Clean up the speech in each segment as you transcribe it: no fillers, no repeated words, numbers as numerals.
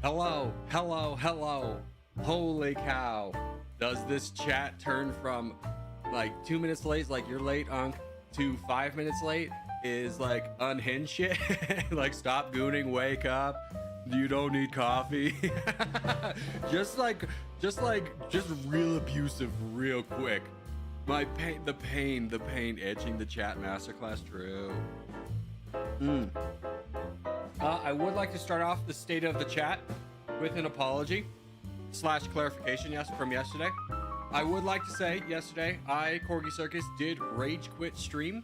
Hello, hello, hello. Holy cow. Does this chat turn from like 2 minutes late, like you're late, Unc, to 5 minutes late is like unhinged shit? Like, stop gooning, wake up. You don't need coffee. just real abusive, real quick. My pain, the pain etching the chat masterclass. True. I would like to start off the state of the chat with an apology / clarification from yesterday. I would like to say yesterday, Corgi Circus, did rage quit stream.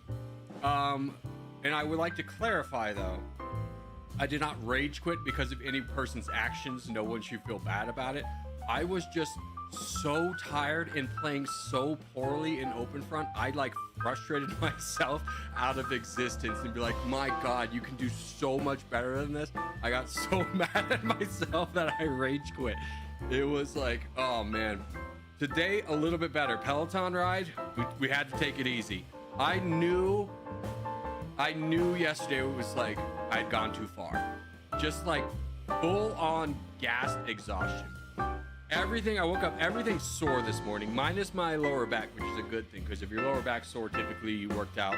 And I would like to clarify though, I did not rage quit because of any person's actions. No one should feel bad about it. I was just so tired and playing so poorly in open front. I like frustrated myself out of existence and be like, my God, you can do so much better than this. I got so mad at myself that I rage quit. It was like, oh man. Today, a little bit better. Peloton ride, we had to take it easy. I knew yesterday it was like I'd gone too far. Just like full on gas exhaustion. Everything, I woke up, everything's sore this morning, minus my lower back, which is a good thing, because if your lower back's sore, typically you worked out,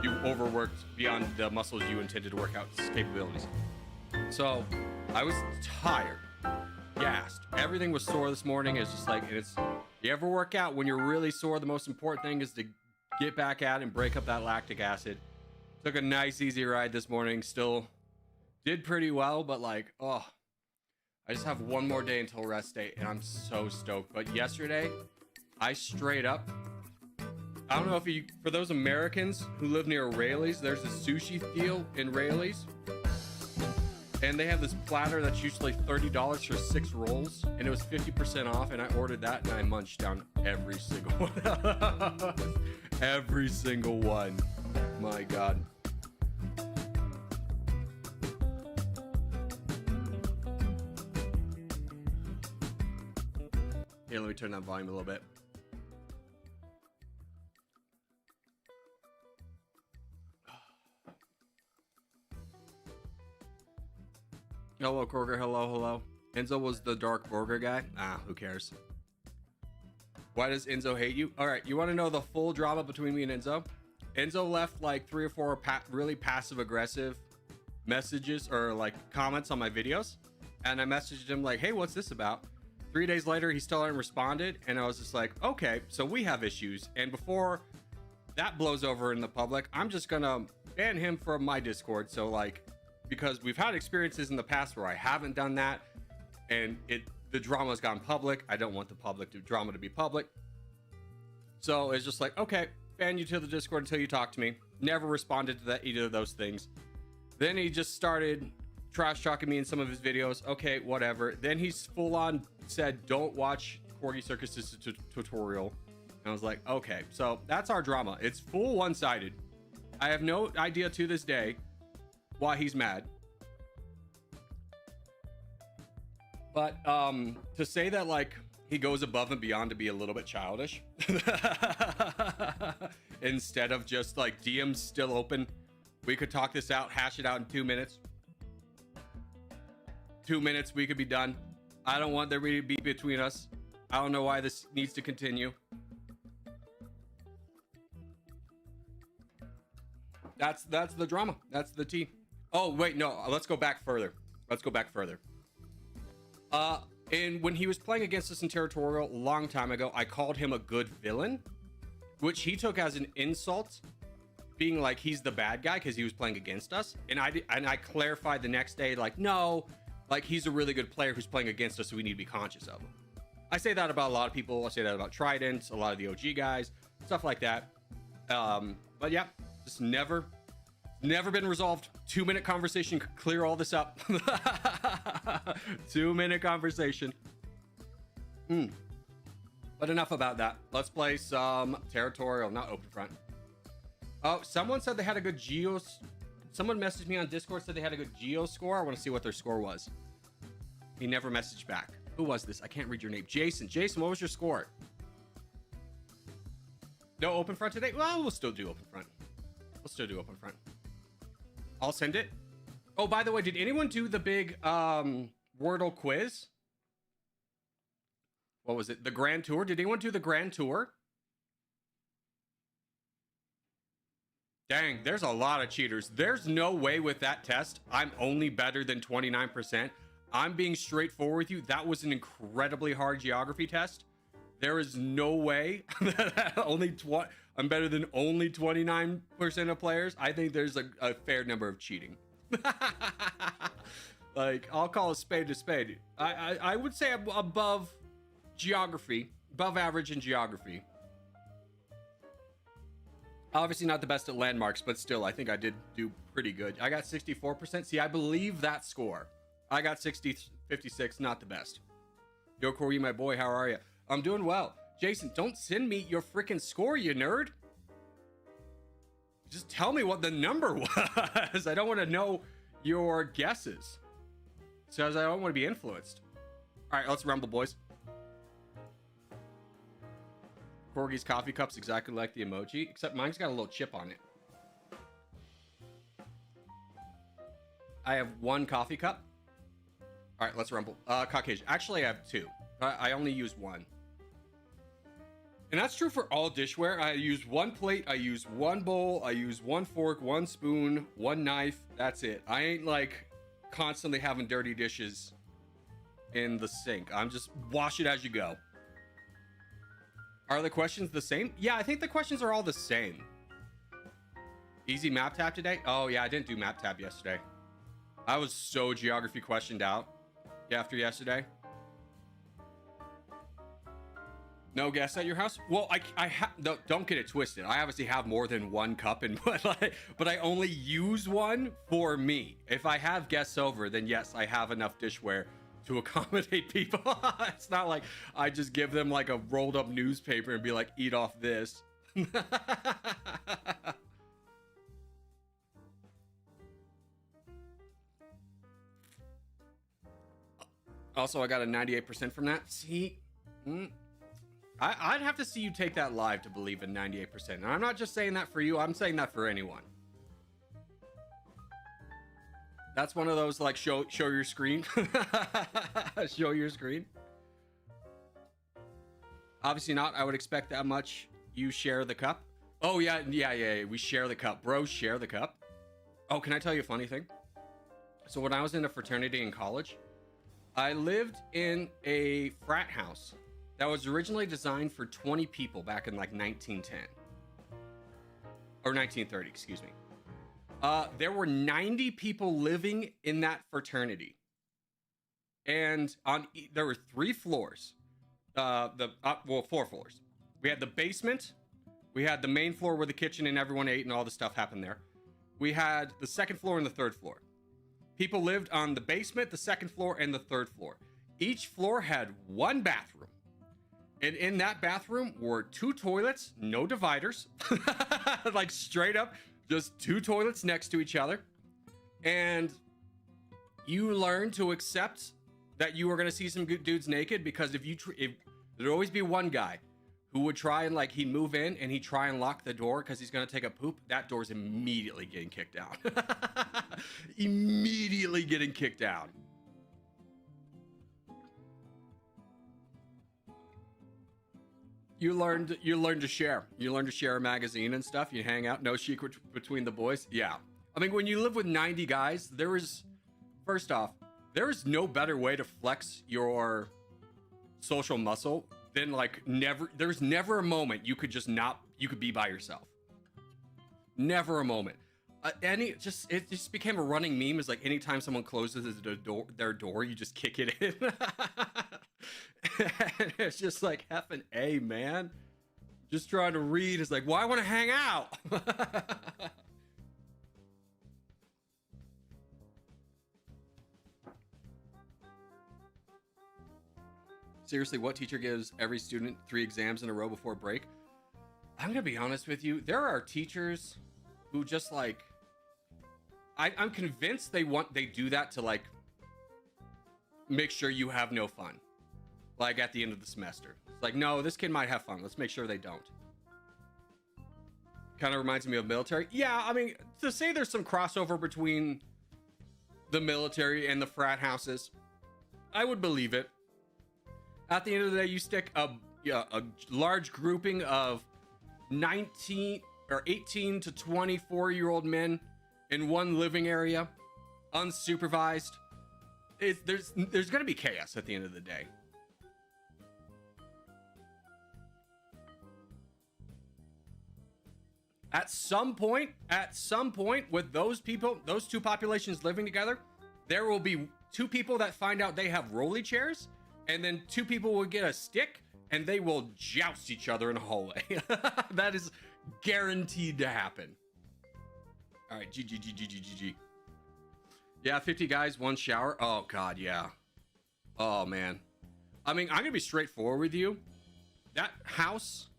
you overworked beyond the muscles you intended to work out capabilities. So I was tired, gassed. Everything was sore this morning. It's just like, you ever work out when you're really sore, the most important thing is to get back at it and break up that lactic acid. Took a nice, easy ride this morning. Still did pretty well, but like, oh, I just have one more day until rest day, and I'm so stoked. But yesterday, I straight up, I don't know if you, for those Americans who live near Rayleigh's, there's a sushi deal in Rayleigh's. And they have this platter that's usually $30 for 6 rolls, and it was 50% off, and I ordered that, and I munched down every single one. Every single one. My God. Here, let me turn that volume a little bit. Hello, Korger. Hello. Enzo was the dark burger guy. Who cares? Why does Enzo hate you? All right, you want to know the full drama between me and Enzo? Enzo left like 3 or 4 really passive-aggressive messages or like comments on my videos, and I messaged him like, "Hey, what's this about?" 3 days later, he still hadn't responded, and I was just like, okay, so we have issues. And before that blows over in the public, I'm just gonna ban him from my Discord. So like, because we've had experiences in the past where I haven't done that, and the drama's gone public. I don't want the drama to be public. So it's just like, okay, ban you to the Discord until you talk to me. Never responded to either of those things. Then he just started trash talking me in some of his videos. Okay, whatever. Then he's full on said, don't watch Corgi Circus's tutorial. And I was like, okay, so that's our drama. It's full one-sided. I have no idea to this day why he's mad. But to say that like he goes above and beyond to be a little bit childish instead of just like DM's still open, we could talk this out, hash it out in 2 minutes. 2 minutes, we could be done. I don't want there to be between us. I don't know why this needs to continue. That's the drama. That's the tea. Oh wait, no, let's go back further. And when he was playing against us in Territorial a long time ago, I called him a good villain, which he took as an insult, being like he's the bad guy because he was playing against us. And I clarified the next day, like, no, like he's a really good player who's playing against us, so we need to be conscious of him. I say that about a lot of people. I say that about Trident, a lot of the OG guys, stuff like that. But yeah, just never been resolved. 2-minute conversation could clear all this up. 2-minute conversation. But enough about that. Let's play some Territorial, not Open Front. Oh, someone said they had a good someone messaged me on Discord, said they had a good Geo score. I want to see what their score was. He never messaged back. Who was this? I can't read your name. Jason, what was your score? No Open Front today? Well, we'll still do Open Front. I'll send it. Oh, by the way, did anyone do the big Wordle quiz? What was it? The Grand Tour? Did anyone do the Grand Tour? Dang, there's a lot of cheaters. There's no way with that test I'm only better than 29%. I'm being straightforward with you. That was an incredibly hard geography test. There is no way that I'm better than only 29% of players. I think there's a fair number of cheating. Like, I'll call a spade. I would say I'm above geography, above average in geography. Obviously not the best at landmarks, but still, I think I did do pretty good. I got 64%. See, I believe that score. I got 56, not the best. Yo, Corey, my boy, how are you? I'm doing well. Jason, don't send me your freaking score, you nerd. Just tell me what the number was. I don't want to know your guesses. Says I don't want to be influenced. All right, let's rumble, boys. Corgi's coffee cup's exactly like the emoji, except mine's got a little chip on it. I have one coffee cup. All right, let's rumble. Caucasian. Actually, I have two. I only use one. And that's true for all dishware. I use one plate, I use one bowl, I use one fork, one spoon, one knife. That's it. I ain't like constantly having dirty dishes in the sink. I'm just wash it as you go. Are the questions the same? Yeah, I think the questions are all the same. Easy map tab today? Oh yeah, I didn't do map tab yesterday. I was so geography questioned out after yesterday. No guests at your house? Well, don't get it twisted. I obviously have more than one cup, but I only use one for me. If I have guests over, then yes, I have enough dishware to accommodate people. It's not like I just give them like a rolled up newspaper and be like, eat off this. Also, I got a 98% from that. See? I'd have to see you take that live to believe in 98%. And I'm not just saying that for you. I'm saying that for anyone. That's one of those like show your screen. Show your screen. Obviously not. I would expect that much. You share the cup. Oh yeah. We share the cup. Bros share the cup. Oh, can I tell you a funny thing? So when I was in a fraternity in college, I lived in a frat house that was originally designed for 20 people back in like 1910 or 1930, excuse me. There were 90 people living in that fraternity, and there were 3 floors. Well, 4 floors. We had the basement, we had the main floor where the kitchen and everyone ate and all the stuff happened there. We had the 2nd floor and the 3rd floor. People lived on the basement, the 2nd floor, and the 3rd floor. Each floor had 1 bathroom. And in that bathroom were 2 toilets, no dividers, like straight up, just 2 toilets next to each other. And you learn to accept that you are going to see some good dudes naked, because if there'd always be one guy who would try and like, he'd move in and he'd try and lock the door because he's going to take a poop. That door's immediately getting kicked out. Immediately getting kicked out. You learn to share. You learn to share a magazine and stuff. You hang out. No secret between the boys. Yeah. I mean, when you live with 90 guys, first off, there is no better way to flex your social muscle than like there's never a moment you could be by yourself. Never a moment. It just became a running meme. Is like anytime someone closes their door, you just kick it in. And it's just like effing A, man. Just trying to read. It's like, well, I want to hang out. Seriously, what teacher gives every student 3 exams in a row before break? I'm gonna be honest with you. There are teachers who just like, I'm convinced they do that to like make sure you have no fun. Like at the end of the semester. It's like, no, this kid might have fun. Let's make sure they don't. Kind of reminds me of military. Yeah, I mean, to say there's some crossover between the military and the frat houses. I would believe it. At the end of the day, you stick a large grouping of 19 or 18 to 24-year-old men in one living area, unsupervised. There's going to be chaos at the end of the day. At some point, with those people, those two populations living together, there will be two people that find out they have rolly chairs, and then two people will get a stick and they will joust each other in a hallway. That is guaranteed to happen. All right, GG. Yeah, 50 guys, one shower. Oh God, yeah. Oh man. I mean, I'm gonna be straightforward with you. That house,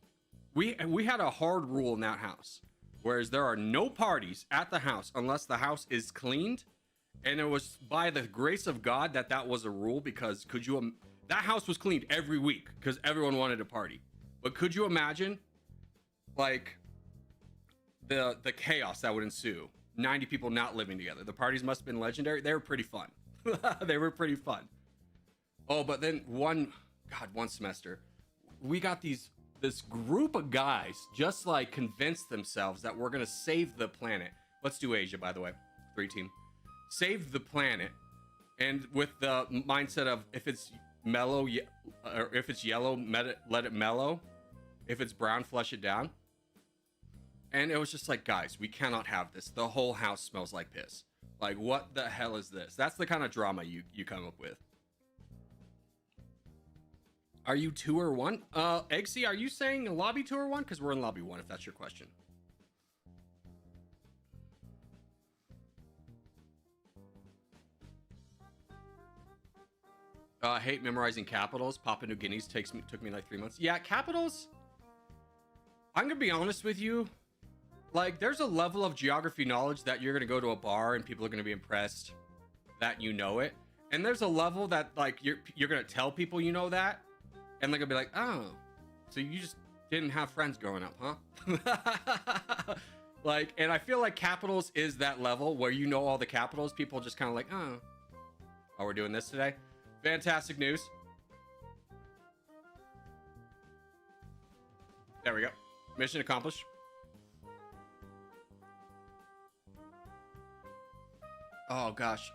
we had a hard rule in that house, whereas there are no parties at the house unless the house is cleaned. And it was by the grace of God that was a rule, because that house was cleaned every week because everyone wanted to party. But could you imagine like the chaos that would ensue? 90 people not living together. The parties must have been legendary. They were pretty fun. They were pretty fun. Oh, but then one semester, we got this group of guys just like convinced themselves that we're gonna save the planet. Let's do Asia, by the way. 3-team. Save the planet, and with the mindset of if it's mellow, or if it's yellow, let it mellow. If it's brown, flush it down. And it was just like, guys, we cannot have this. The whole house smells like piss. Like, what the hell is this? That's the kind of drama you come up with. Are you 2 or 1? Eggsy, are you saying lobby 2 or 1? Because we're in lobby 1, if that's your question. I hate memorizing capitals. Papua New Guinea's took me like 3 months. Yeah, capitals. I'm gonna be honest with you. Like, there's a level of geography knowledge that you're gonna go to a bar and people are gonna be impressed that you know it. And there's a level that like you're gonna tell people you know that, and they're gonna be like, oh, so you just didn't have friends growing up, huh? Like, and I feel like capitals is that level where you know all the capitals. People just kind of like, oh, we're doing this today. Fantastic news. There we go. Mission accomplished. Oh gosh.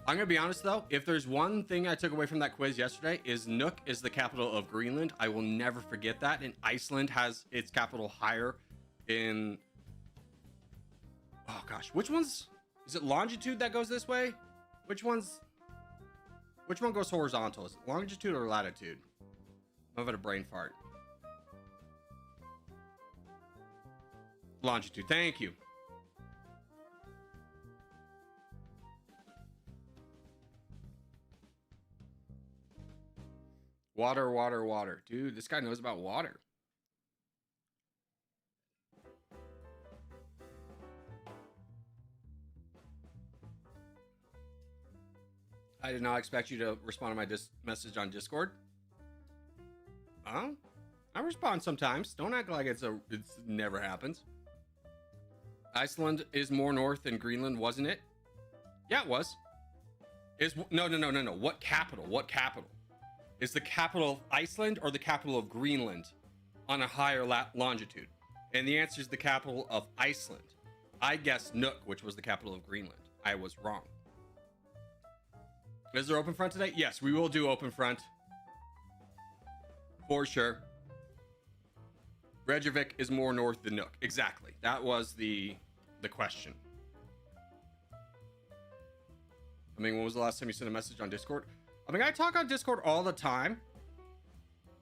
I'm gonna be honest though, if there's one thing I took away from that quiz yesterday, is Nuuk is the capital of Greenland. I will never forget that. And Iceland has its capital higher in, oh gosh, which one's, is it longitude that goes this way? Which one goes horizontal? Is it longitude or latitude? I'm having a brain fart. Longitude, thank you. Water. Dude, this guy knows about water. I did not expect you to respond to my message on Discord. I respond sometimes. Don't act like it's never happens. Iceland is more north than Greenland, wasn't it? Yeah, it was. No. What capital? Is the capital of Iceland or the capital of Greenland on a higher longitude? And the answer is the capital of Iceland. I guessed Nuuk, which was the capital of Greenland. I was wrong. Is there open front today? Yes, we will do open front. For sure. Reykjavik is more north than Nuuk. Exactly. That was the question. I mean, when was the last time you sent a message on Discord? I mean, I talk on Discord all the time.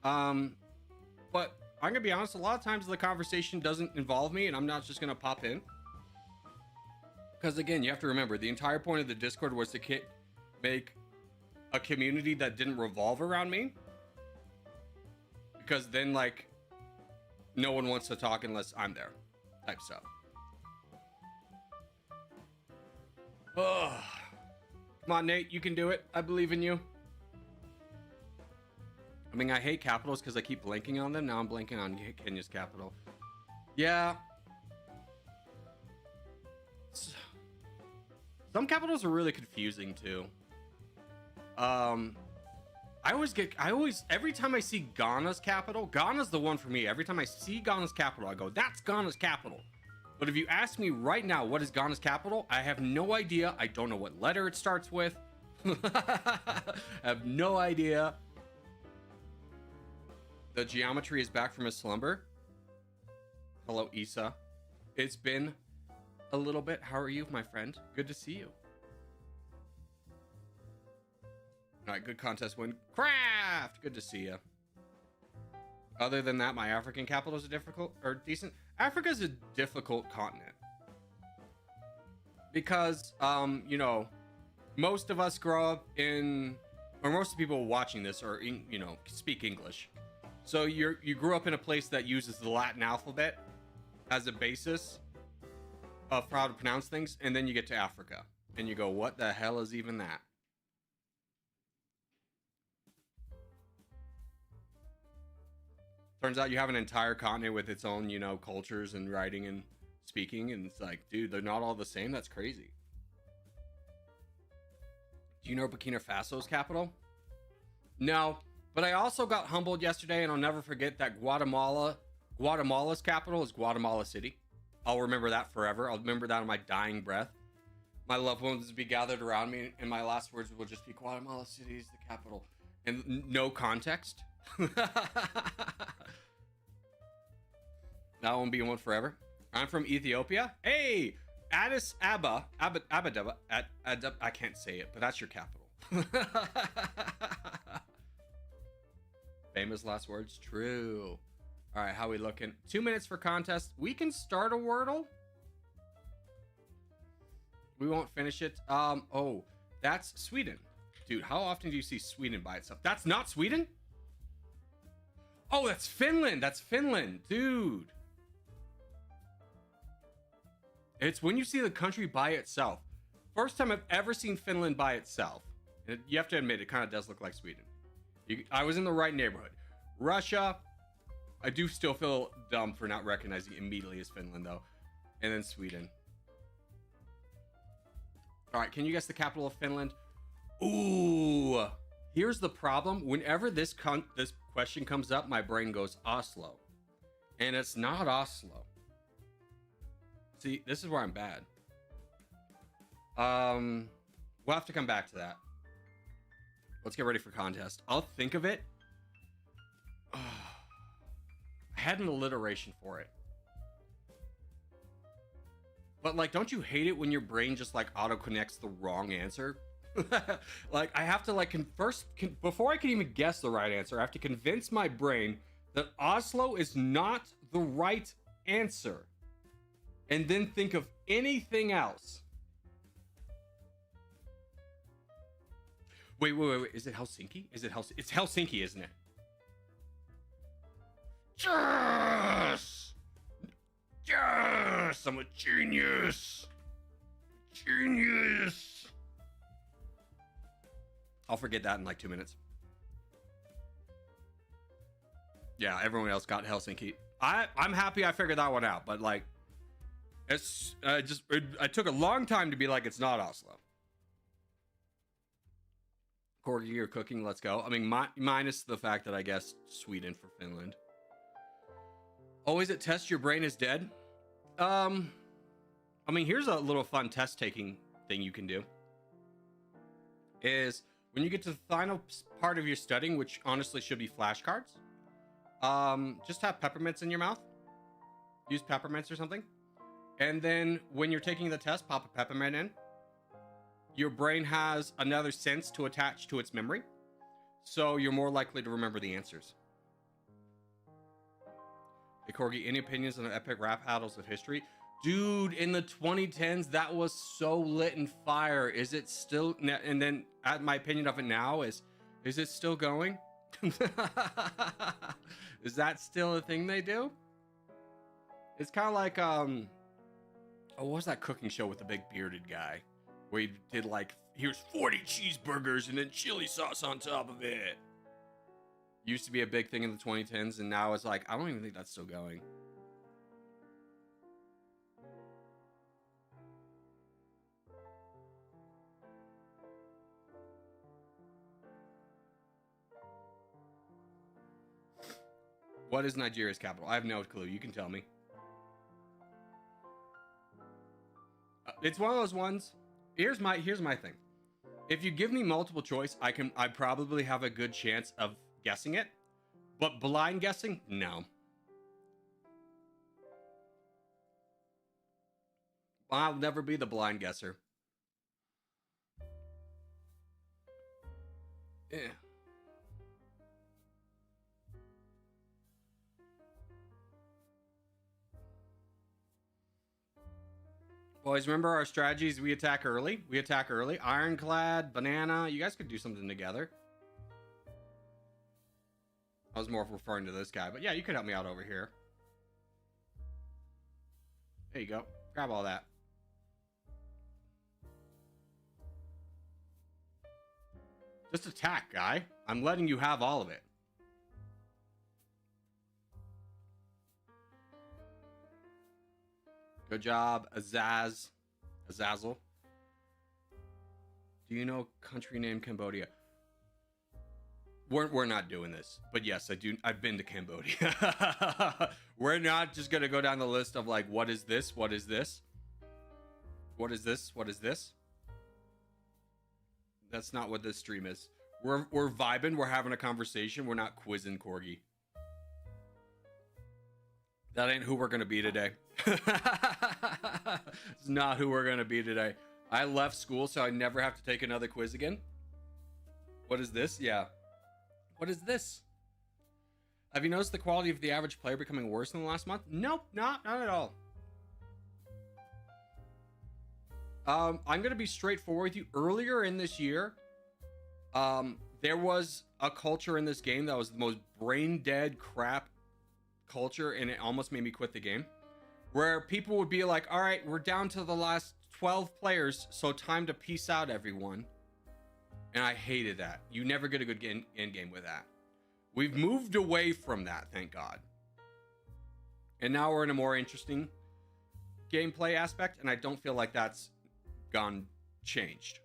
But I'm gonna be honest, a lot of times the conversation doesn't involve me and I'm not just gonna pop in. Because again, you have to remember, the entire point of the Discord was to make a community that didn't revolve around me. Because then, like, no one wants to talk unless I'm there, type stuff. Oh, come on, Nate, you can do it. I believe in you. I mean, I hate capitals because I keep blanking on them. Now I'm blanking on Kenya's capital. Yeah. Some capitals are really confusing too. Every time I see Ghana's capital, Ghana's the one for me. Every time I see Ghana's capital, I go, that's Ghana's capital. But if you ask me right now, what is Ghana's capital? I have no idea. I don't know what letter it starts with. I have no idea. The geometry is back from his slumber. Hello, Issa. It's been a little bit. How are you, my friend? Good to see you. All right, good contest win. Craft! Good to see you. Other than that, my African capitals are difficult or decent. Africa's a difficult continent. Because, you know, most of us grow up in, or most people watching this are, you know, speak English. So you grew up in a place that uses the Latin alphabet as a basis of how to pronounce things. And then you get to Africa and you go, what the hell is even that? Turns out you have an entire continent with its own, you know, cultures and writing and speaking. And it's like, dude, they're not all the same. That's crazy. Do you know Burkina Faso's capital? No, but I also got humbled yesterday, and I'll never forget that Guatemala's capital is Guatemala City. I'll remember that forever. I'll remember that on my dying breath. My loved ones will be gathered around me, and my last words will just be, Guatemala City is the capital. And no context. That won't be one forever. I'm from Ethiopia. Hey, Addis Ababa. I can't say it, but that's your capital. Famous last words. True. All right, how we looking? 2 minutes for contest. We can start a Wordle. We won't finish it. Oh, that's Sweden. Dude, how often do you see Sweden by itself? That's not Sweden? Oh, that's Finland. That's Finland, dude. It's when you see the country by itself. First time I've ever seen Finland by itself. And you have to admit, it kind of does look like Sweden. I was in the right neighborhood. Russia, I do still feel dumb for not recognizing immediately as Finland, though. And then Sweden. All right, can you guess the capital of Finland? Ooh, here's the problem. Whenever this question comes up, my brain goes Oslo. And it's not Oslo. See, this is where I'm bad. We'll have to come back to that. Let's get ready for contest. I'll think of it. I had an alliteration for it. But like, don't you hate it when your brain just like auto connects the wrong answer? Like, I have to like before I can even guess the right answer, I have to convince my brain that Oslo is not the right answer. And then think of anything else. Wait. Is it Helsinki? Is it Helsinki? It's Helsinki, isn't it? Yes! Yes! I'm a genius! Genius! I'll forget that in like 2 minutes. Yeah, everyone else got Helsinki. I'm happy I figured that one out, but like, it's I took a long time to be like, it's not Oslo. Corgi, you're cooking. Let's go. I mean, minus the fact that I guess Sweden for Finland. Always at test, your brain is dead. I mean, here's a little fun test taking thing you can do. Is when you get to the final part of your studying, which honestly should be flashcards, just have peppermints in your mouth. Use peppermints or something. And then when you're taking the test, pop a peppermint in. Your brain has another sense to attach to its memory. So you're more likely to remember the answers. Hey, Corgi, any opinions on the epic rap battles of history? Dude, in the 2010s, that was so lit and fire. Is it still... And then my opinion of it now is it still going? Is that still a thing they do? It's kind of like... Oh, what was that cooking show with the big bearded guy? Where he did like, here's 40 cheeseburgers and then chili sauce on top of it. Used to be a big thing in the 2010s, and now it's like, I don't even think that's still going. What is Nigeria's capital? I have no clue. You can tell me. It's one of those ones. Here's my thing. If you give me multiple choice, I probably have a good chance of guessing it. But blind guessing, no. I'll never be the blind guesser. Yeah. Boys, remember our strategies? We attack early. We attack early. Ironclad, banana. You guys could do something together. I was more referring to this guy, but yeah, you could help me out over here. There you go. Grab all that. Just attack, guy. I'm letting you have all of it. Good job, Azazel. Do you know a country named Cambodia? We're not doing this, but yes, I do. I've been to Cambodia. We're not just gonna go down the list of like, what is this? What is this? What is this? What is this? That's not what this stream is. We're vibing. We're having a conversation. We're not quizzing Corgi. That ain't who we're gonna be today. It's not who we're gonna be today. I left school so I never have to take another quiz again. What is this? Yeah. What is this? Have you noticed the quality of the average player becoming worse in the last month? Nope, not at all. I'm gonna be straightforward with you. Earlier in this year, there was a culture in this game that was the most brain dead crap culture, and it almost made me quit the game. Where people would be like, all right, we're down to the last 12 players, so time to peace out, everyone. And I hated that. You never get a good end game with that. We've moved away from that, thank God. And now we're in a more interesting gameplay aspect, and I don't feel like that's changed.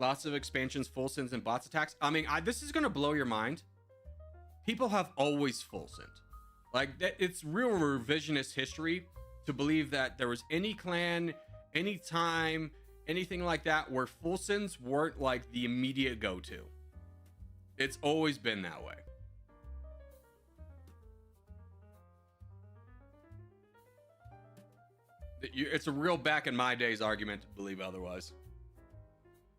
Lots of expansions, full sins, and bots attacks. I mean, this is going to blow your mind. People have always full sinned. Like, it's real revisionist history to believe that there was any clan, any time, anything like that where full sins weren't like the immediate go-to. It's always been that way. It's a real back in my days argument to believe otherwise.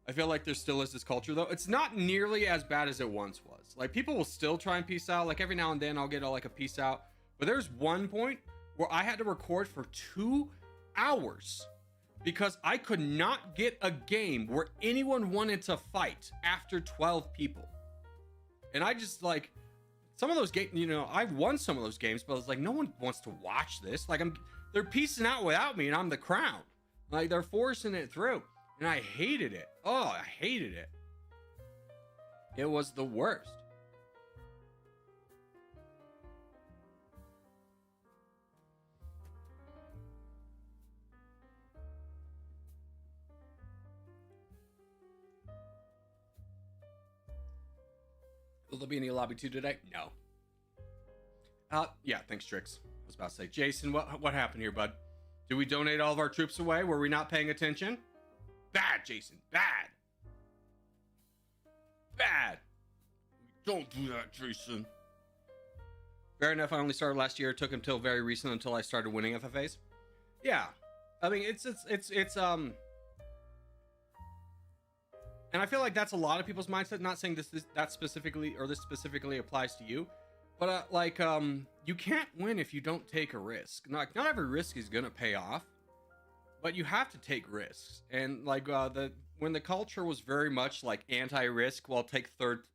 I feel like there still is this culture, though. It's not nearly as bad as it once was. Like, people will still try and peace out. Like, every now and then I'll get like a peace out. But there's one point where I had to record for 2 hours because I could not get a game where anyone wanted to fight after 12 people. And I just, like, some of those games, you know, I've won some of those games, but it's like, no one wants to watch this. Like, they're piecing out without me, and I'm the crown. Like, they're forcing it through. And I hated it. Oh, I hated it. It was the worst. Will there be any lobby 2 today? No. Yeah, thanks, Trix. I was about to say, Jason, what happened here, bud? Did we donate all of our troops away? Were we not paying attention? Bad, Jason. Bad. Bad. Don't do that, Jason. Fair enough. I only started last year. It took until very recent until I started winning FFAs. Yeah. I mean, it's and I feel like that's a lot of people's mindset. Not saying that specifically applies to you, but you can't win if you don't take a risk. Not every risk is gonna pay off, but you have to take risks. And like when the culture was very much like anti-risk, well,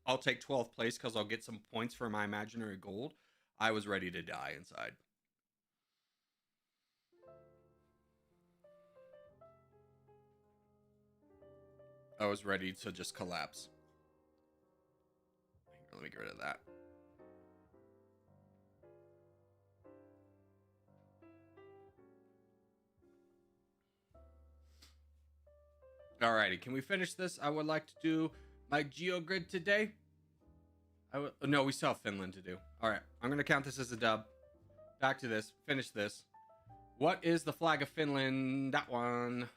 I'll take 12th place because I'll get some points for my imaginary gold. I was ready to die inside. I was ready to just collapse. Let me get rid of that. Alrighty, can we finish this? I would like to do my GeoGrid today. No, we still have Finland to do. All right, I'm gonna count this as a dub. Back to this. Finish this. What is the flag of Finland? That one.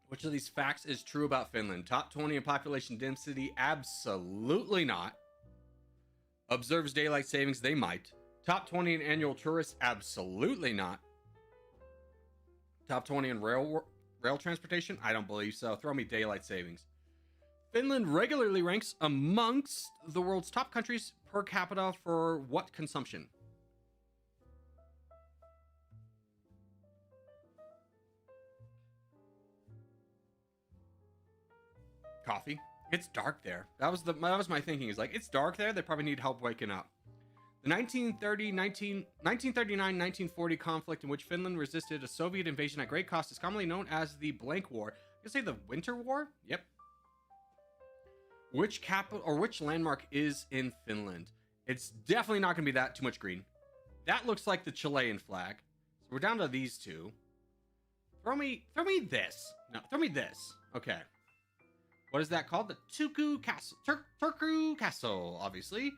Which of these facts is true about Finland? Top 20 in population density? Absolutely not. Observes daylight savings? They might. Top 20 in annual tourists? Absolutely not. Top 20 in rail transportation? I don't believe so. Throw me daylight savings. Finland regularly ranks amongst the world's top countries per capita for what consumption? Coffee. It's dark there. That was my thinking. Is like, it's dark there. They probably need help waking up. The 1939-1940 conflict in which Finland resisted a Soviet invasion at great cost is commonly known as the Blank War. You say the Winter War? Yep. Which capital or which landmark is in Finland? It's definitely not going to be that too much green. That looks like the Chilean flag. So we're down to these two. Throw me this. No, throw me this. Okay. What is that called? The Turku Castle. Turku Castle, obviously.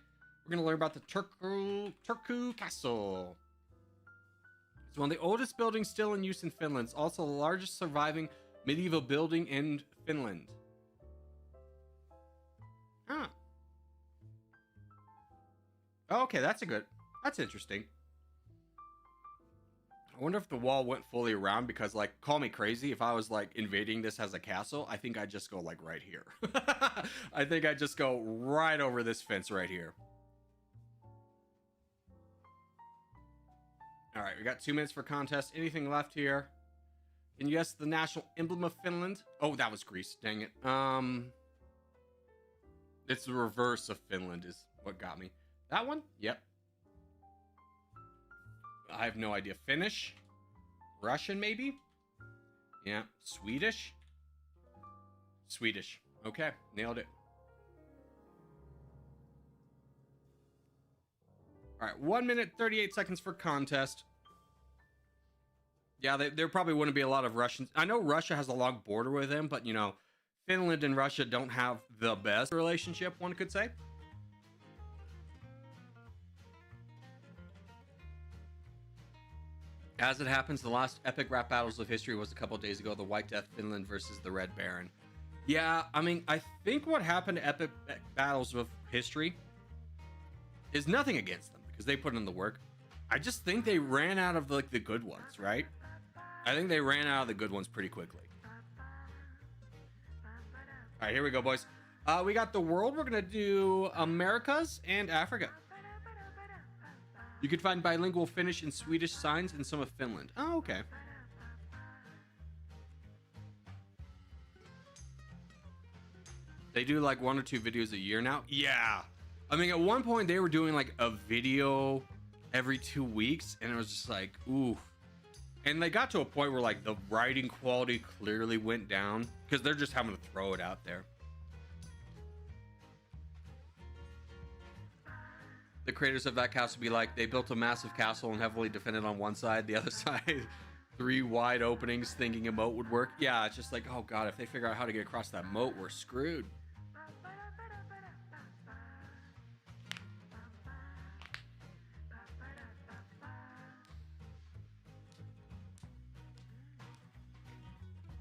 We're going to learn about the Turku Castle. It's one of the oldest buildings still in use in Finland. It's also the largest surviving medieval building in Finland. Huh. Okay, that's interesting. I wonder if the wall went fully around because, like, call me crazy. If I was, like, invading this as a castle, I think I'd just go, like, right here. I think I'd just go right over this fence right here. All right, we got 2 minutes for contest. Anything left here? Can you guess the national emblem of Finland? Oh, that was Greece. Dang it. It's the reverse of Finland is what got me. That one? Yep. I have no idea. Finnish? Russian, maybe? Yeah. Swedish? Swedish. Okay. Nailed it. All right. 1 minute, 38 seconds for contest. Yeah, there probably wouldn't be a lot of Russians. I know Russia has a long border with them, but, you know, Finland and Russia don't have the best relationship, one could say. As it happens, the last epic rap battles of history was a couple days ago. The White Death, Finland versus the Red Baron. Yeah, I mean, I think what happened to epic battles of history is nothing against them because they put in the work. I just think they ran out of, like, the good ones, right? I think they ran out of the good ones pretty quickly. All right, here we go, boys. We got the world. We're going to do Americas and Africa. You can find bilingual Finnish and Swedish signs in some of Finland. Oh, okay. They do like 1 or 2 videos a year now. Yeah. I mean, at one point they were doing like a video every 2 weeks, and it was just like, ooh. And they got to a point where like the writing quality clearly went down because they're just having to throw it out there. The creators of that castle be like, they built a massive castle and heavily defended on one side, the other side 3 wide openings, thinking a moat would work. Yeah, it's just like, oh god, if they figure out how to get across that moat, we're screwed.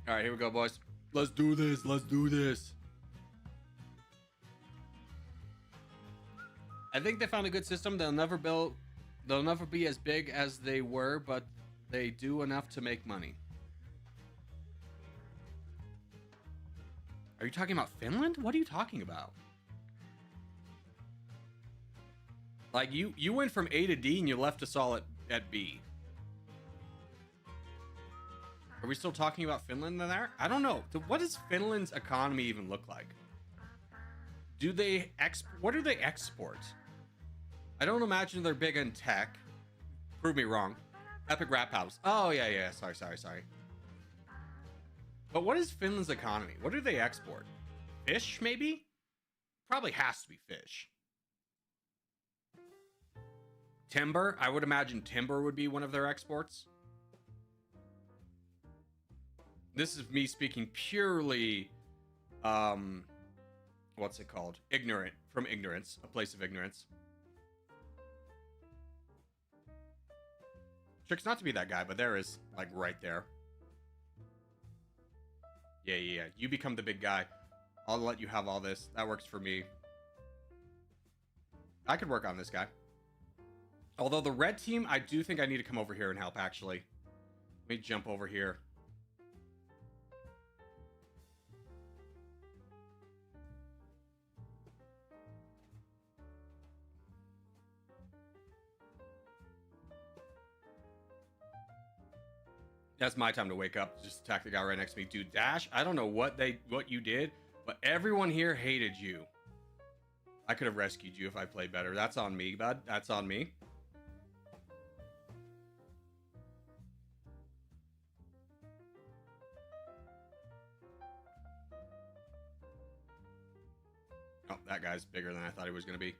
All right, here we go, boys. Let's do this. Let's do this. I think they found a good system. They'll never be as big as they were, but they do enough to make money. Are you talking about Finland? What are you talking about? Like, you went from A to D and you left us all at B. Are we still talking about Finland there? I don't know. What does Finland's economy even look like? What do they export? I don't imagine they're big in tech. Prove me wrong. Epic rap house. Oh, yeah. Sorry. But what is Finland's economy? What do they export? Fish, maybe? Probably has to be fish. Timber? I would imagine timber would be one of their exports. This is me speaking purely what's it called? Ignorant, from ignorance, a place of ignorance. Trick's not to be that guy, but there is, like, right there. Yeah. You become the big guy. I'll let you have all this. That works for me. I could work on this guy. Although the red team, I do think I need to come over here and help, actually. Let me jump over here. That's my time to wake up. Just attack the guy right next to me. Dude, Dash, I don't know what you did, but everyone here hated you. I could have rescued you if I played better. That's on me, bud. That's on me. Oh, that guy's bigger than I thought he was going to be.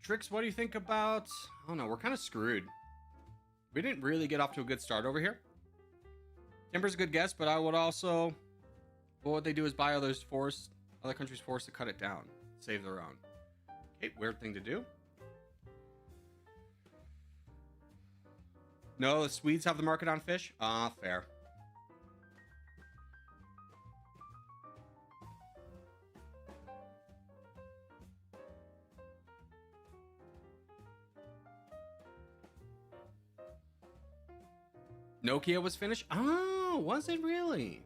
Tricks, what do you think about... Oh, no, we're kind of screwed. We didn't really get off to a good start over here. Timber's a good guess, but I would also... Well, what they do is buy other countries' forests to cut it down. Save their own. Okay, weird thing to do. No, the Swedes have the market on fish? Ah, fair. Nokia was finished? Oh, was it really?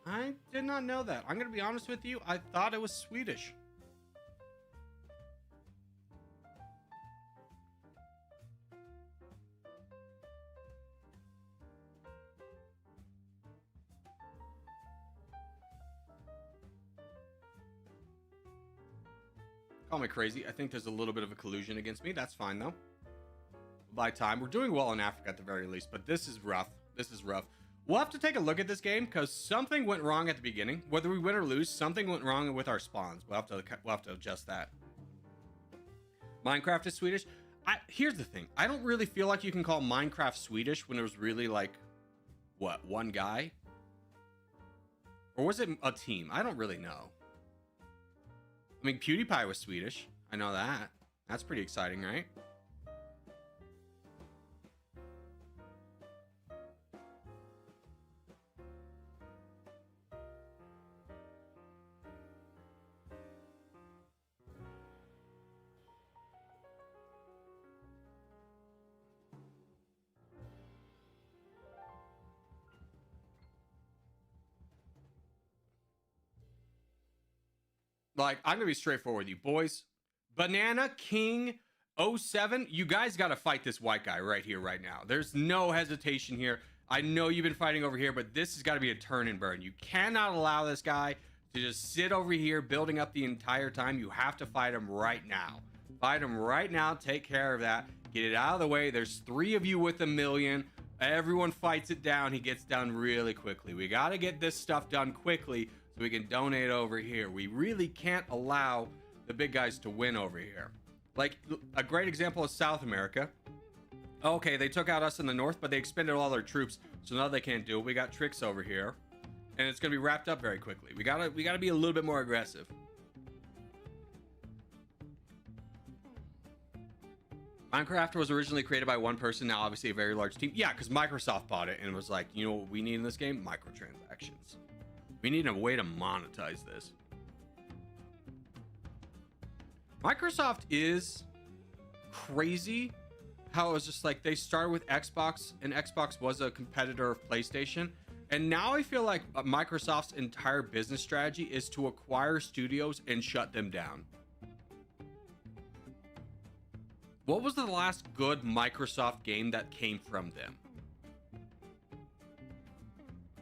I did not know that. I'm going to be honest with you. I thought it was Swedish. Call me crazy. I think there's a little bit of a collusion against me. That's fine, though. By time. We're doing well in Africa at the very least, but this is rough. This is rough. We'll have to take a look at this game because something went wrong at the beginning. Whether we win or lose, something went wrong with our spawns. We'll have to adjust that. Minecraft is Swedish. Here's the thing. I don't really feel like you can call Minecraft Swedish when it was really like, what, one guy? Or was it a team? I don't really know. I mean, PewDiePie was Swedish. I know that. That's pretty exciting, right? Like, I'm gonna be straightforward with you boys. Banana King 07, you guys got to fight this white guy right here, right now. There's no hesitation here. I know you've been fighting over here, but this has got to be a turn and burn. You cannot allow this guy to just sit over here building up the entire time. You have to fight him right now. Fight him right now. Take care of that. Get it out of the way. There's 3 of you with 1 million. Everyone fights it down. He gets down really quickly. We got to get this stuff done quickly so we can donate over here. We really can't allow the big guys to win over here. Like, a great example is South America. Okay, they took out us in the north, but they expended all their troops, so now they can't do it. We got tricks over here, and it's gonna be wrapped up very quickly. We gotta be a little bit more aggressive. Minecraft was originally created by one person, now obviously a very large team. Yeah, because Microsoft bought it and was like, you know what we need in this game? Microtransactions. We need a way to monetize this. Microsoft is crazy how it was just like they started with Xbox, and Xbox was a competitor of PlayStation. And now I feel like Microsoft's entire business strategy is to acquire studios and shut them down. What was the last good Microsoft game that came from them?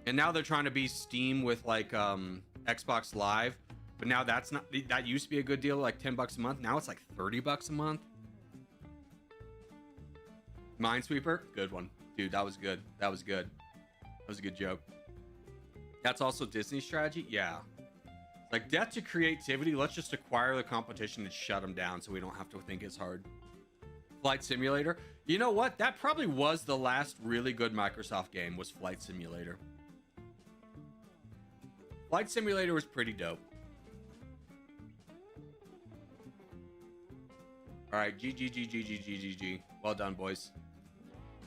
And now they're trying to be Steam with like Xbox Live, but now that's not, that used to be a good deal, like $10 a month. Now it's like $30 a month. Minesweeper, good one, dude. That was good. That was good. That was a good joke. That's also Disney's strategy. Yeah, like death to creativity. Let's just acquire the competition and shut them down so we don't have to think as hard. Flight Simulator. You know what? That probably was the last really good Microsoft game, was Flight Simulator. Flight Simulator was pretty dope. All right, GG. Well done, boys.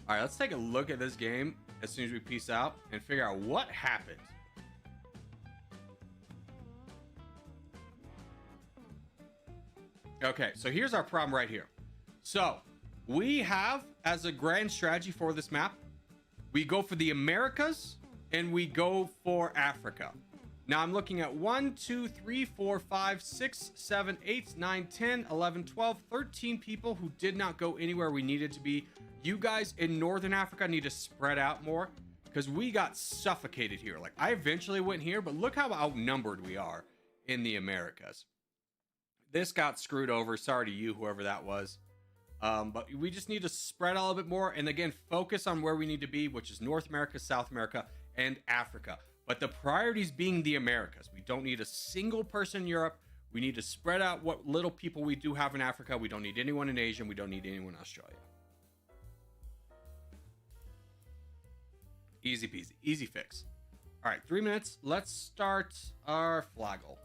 All right, let's take a look at this game as soon as we peace out and figure out what happened. Okay, so here's our problem right here. So we have, as a grand strategy for this map, we go for the Americas and we go for Africa. Now I'm looking at 1, 2, 3, 4, 5, 6, 7, 8, 9, 10, 11, 12, 13 people who did not go anywhere we needed to be. You guys in Northern Africa need to spread out more because we got suffocated here. Like, I eventually went here, but look how outnumbered we are in the Americas. This got screwed over. Sorry to you, whoever that was. But we just need to spread a little bit more. And again, focus on where we need to be, which is North America, South America, and Africa. But the priorities being the Americas. We don't need a single person in Europe. We need to spread out what little people we do have in Africa. We don't need anyone in Asia. We don't need anyone in Australia. Easy peasy. Easy fix. All right, 3 minutes. Let's start our flaggle.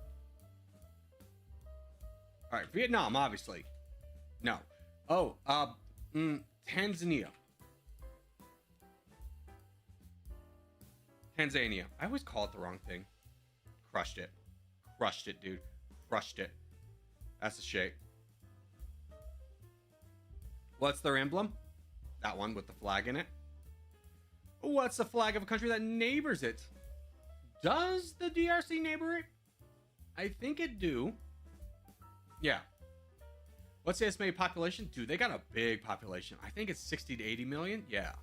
All right, Vietnam, obviously. No. Oh, Tanzania. Tanzania. I always call it the wrong thing. Crushed it. Crushed it, dude. Crushed it. That's the shape. What's their emblem? That one with the flag in it. What's the flag of a country that neighbors it? Does the DRC neighbor it? I think it do. Yeah. What's the estimated population? Dude, they got a big population. I think it's 60 to 80 million. Yeah.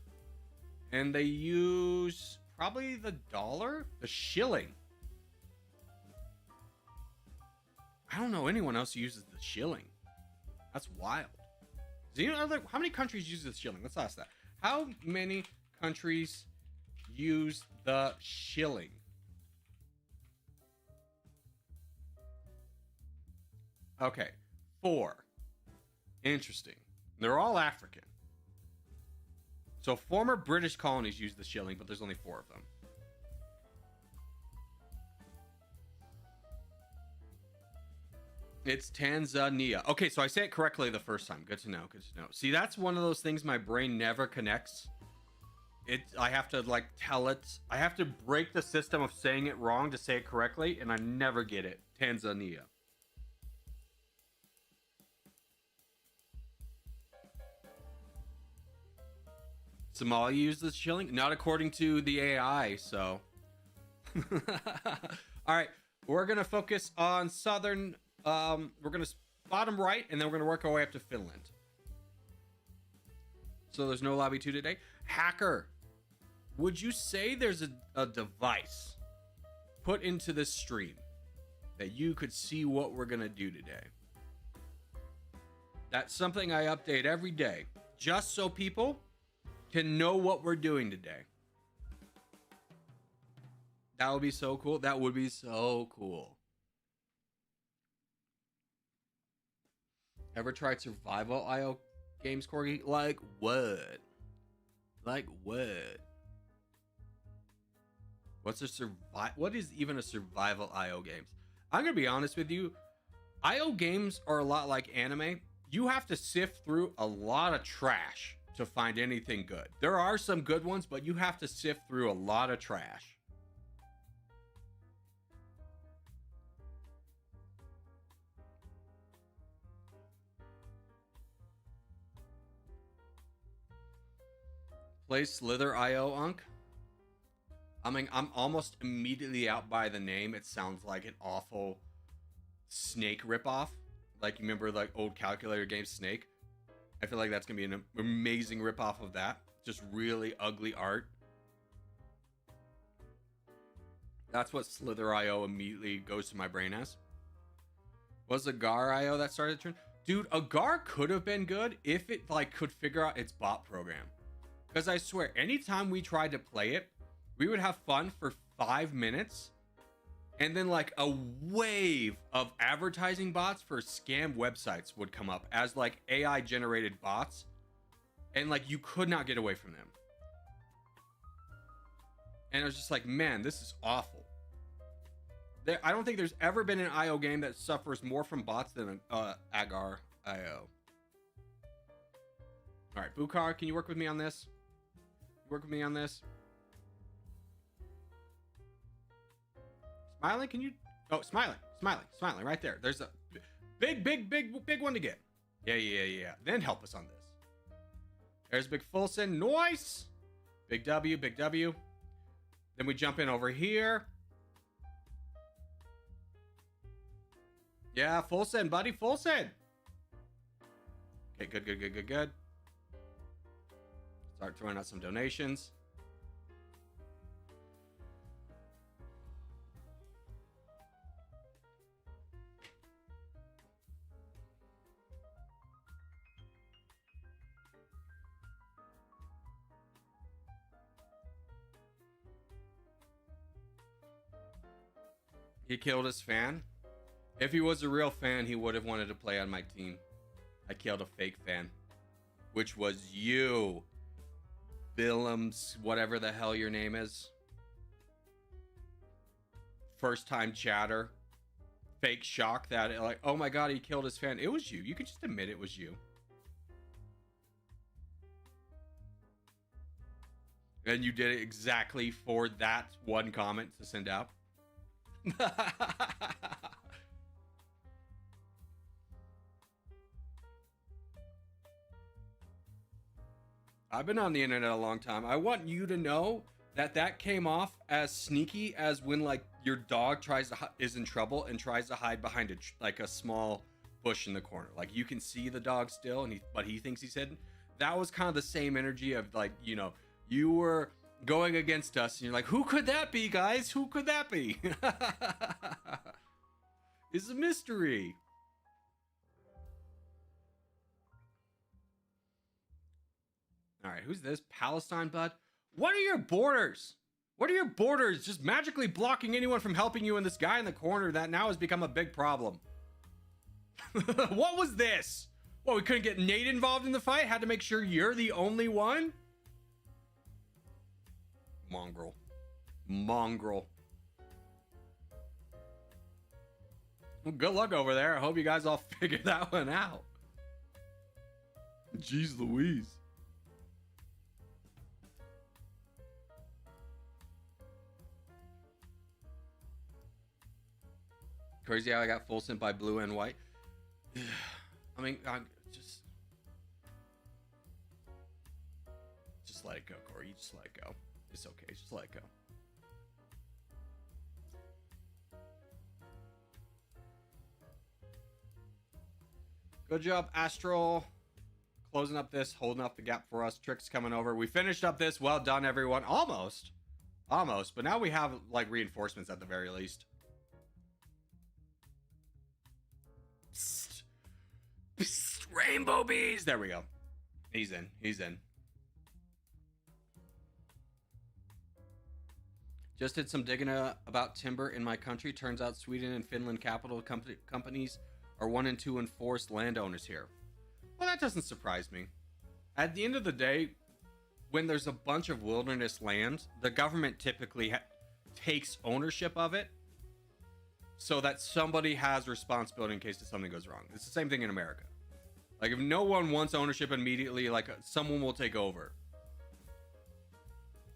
And they use probably the dollar, the shilling. I don't know anyone else who uses the shilling. That's wild. Do you know how many countries use the shilling? Let's ask that. How many countries use the shilling? Okay, 4. Interesting. They're all African. So former British colonies use the shilling, but there's only 4 of them. It's Tanzania. Okay, so I say it correctly the first time. Good to know. Good to know. See, that's one of those things my brain never connects. I have to like tell it. I have to break the system of saying it wrong to say it correctly, and I never get it. Tanzania. Somalia uses the shilling? Not according to the AI, so. All right, we're going to focus on southern. We're going to bottom right, and then we're going to work our way up to Finland. So there's no lobby 2 today. Hacker, would you say there's a device put into this stream that you could see what we're going to do today? That's something I update every day, just so people can know what we're doing today. That would be so cool. That would be so cool. Ever tried survival IO games, Corgi? Like what? Like what? What is even a survival IO games? I'm gonna be honest with you. IO games are a lot like anime. You have to sift through a lot of trash to find anything good. There are some good ones, but you have to sift through a lot of trash. Play Slither IO, Unk. I mean, I'm almost immediately out by the name. It sounds like an awful Snake ripoff. Like, you remember like old calculator game Snake? I feel like that's gonna be an amazing ripoff of that. Just really ugly art. That's what Slither IO immediately goes to my brain as. Was Agar IO that started the trend? Dude, Agar could have been good if it like could figure out its bot program. Because I swear, anytime we tried to play it, we would have fun for 5 minutes. And then like a wave of advertising bots for scam websites would come up as like AI generated bots. And like you could not get away from them. And I was just like, man, this is awful. I don't think there's ever been an IO game that suffers more from bots than Agar IO. All right, Bukar, can you work with me on this? Work with me on this. Smiling, can you? Oh, smiling right there. There's a big one to get. Yeah. Then help us on this. There's Big Fulson. Nice. Big W. Then we jump in over here. Yeah, full send, buddy. Full send. Okay, good. Start throwing out some donations. He killed his fan. If he was a real fan, he would have wanted to play on my team. I killed a fake fan, which was you, Billums, whatever the hell your name is. First time chatter. Fake shock that, like, oh my god, he killed his fan. It was you. You could just admit it was you. And you did it exactly for that one comment to send out. I've been on the internet a long time. I want you to know that came off as sneaky as when like your dog is in trouble and tries to hide behind like a small bush in the corner. Like you can see the dog still, but he thinks he's hidden. That was kind of the same energy of like, you know, you were going against us and you're like, who could that be, guys? Who could that be? It's a mystery. All right, who's this? Palestine, bud? What are your borders? What are your borders just magically blocking anyone from helping you, and this guy in the corner that now has become a big problem? What was this? Well, we couldn't get Nate involved in the fight? Had to make sure you're the only one? Mongrel. Well, good luck over there. I hope you guys all figure that one out. Jeez Louise. Crazy how I got full sent by blue and white. I mean, just let it go, Corey. You just let it go. It's okay. Just let it go. Good job, Astral. Closing up this, holding up the gap for us. Tricks coming over. We finished up this. Well done, everyone. Almost. But now we have like reinforcements at the very least. Psst. Psst. Rainbow bees. There we go. He's in. Just did some digging about timber in my country. Turns out Sweden and Finland capital companies are 1 and 2 enforced landowners here. Well, that doesn't surprise me. At the end of the day, when there's a bunch of wilderness land, the government typically takes ownership of it so that somebody has responsibility in case something goes wrong. It's the same thing in America. Like if no one wants ownership immediately, like someone will take over.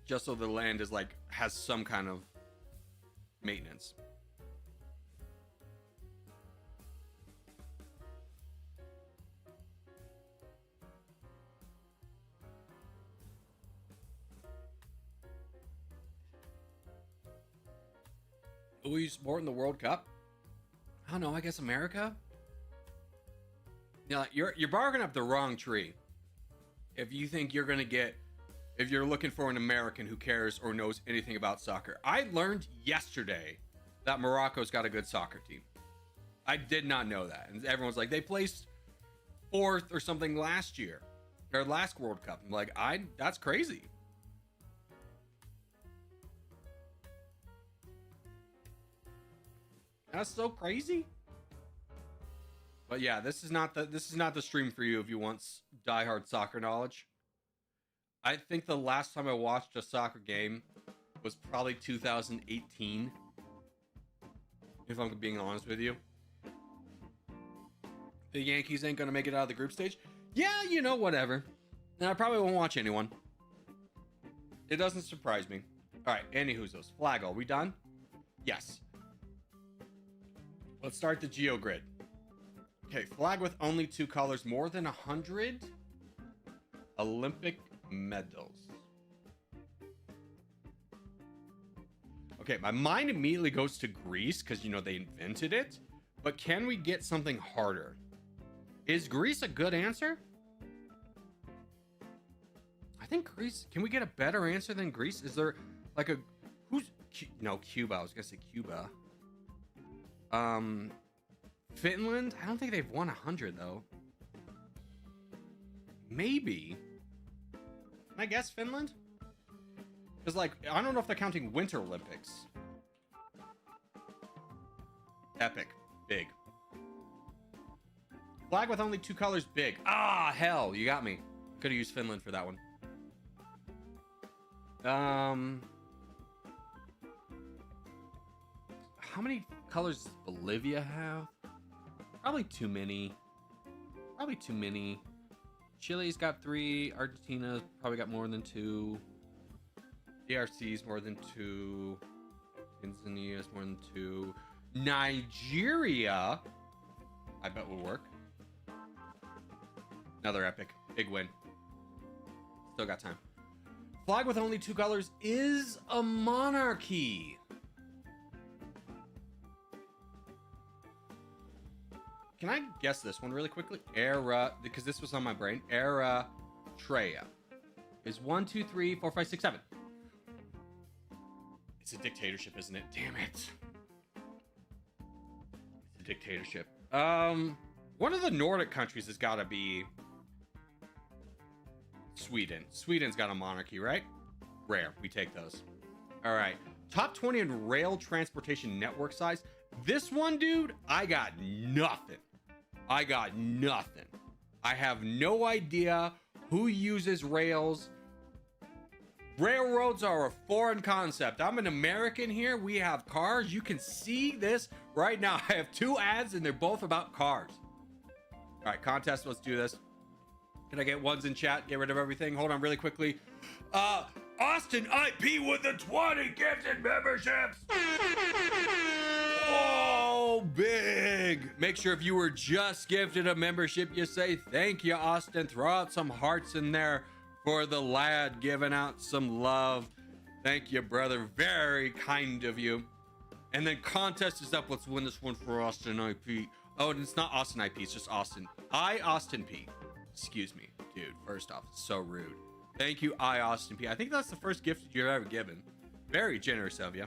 Just so the land is like, has some kind of maintenance. Who are you supporting the World Cup? I don't know, I guess America? You know, you're barking up the wrong tree. If you think you're gonna get, if you're looking for an American who cares or knows anything about soccer. I learned yesterday that Morocco's got a good soccer team. I did not know that. And everyone's like, they placed 4th or something last year. Their last World Cup. I'm like, that's crazy. That's so crazy. But yeah, this is not the stream for you if you want diehard soccer knowledge. I think the last time I watched a soccer game was probably 2018. if I'm being honest with you. The Yankees ain't gonna make it out of the group stage. Yeah, you know, whatever. And I probably won't watch anyone. It doesn't surprise me. All right, anywho's those. Flag, are we done? Yes. Let's start the GeoGrid. Okay, flag with only 2 colors, more than 100 Olympic medals. Okay, my mind immediately goes to Greece because, you know, they invented it. But can we get something harder? Is Greece a good answer? I think Greece... Can we get a better answer than Greece? Is there like a... Who's... No, Cuba. I was going to say Cuba. Finland? I don't think they've won 100, though. Maybe. Can I guess Finland? Because, like, I don't know if they're counting Winter Olympics. Epic. Big. Flag with only 2 colors, big. Ah, hell, you got me. Could have used Finland for that one. How many colors does Bolivia have? Probably too many. Probably too many. Chile's got 3. Argentina's probably got more than 2. DRC's more than 2. Tanzania's more than 2. Nigeria, I bet will work. Another epic. Big win. Still got time. Flag with only 2 colors is a monarchy. Can I guess this one really quickly? Because this was on my brain. Eritrea is 1, 2, 3, 4, 5, 6, 7. It's a dictatorship, isn't it? Damn it. It's a dictatorship. One of the Nordic countries has got to be Sweden. Sweden's got a monarchy, right? Rare. We take those. All right. Top 20 in rail transportation network size. This one, dude, I got nothing. I got nothing. I have no idea who uses rails. Railroads are a foreign concept. I'm an American here. We have cars. You can see this right now. I have 2 ads and they're both about cars. All right, contest. Let's do this. Can I get ones in chat? Get rid of everything. Hold on really quickly. Austin IP with the 20 gifted memberships. Oh, big. Make sure if you were just gifted a membership, you say thank you, Austin. Throw out some hearts in there for the lad, giving out some love. Thank you, brother. Very kind of you. And then contest is up. Let's win this one for Austin IP. Oh, and it's not Austin IP. It's just Austin. Austin P. Excuse me, dude. First off, so rude. Thank you, Austin P. I think that's the first gift you've ever given. Very generous of you.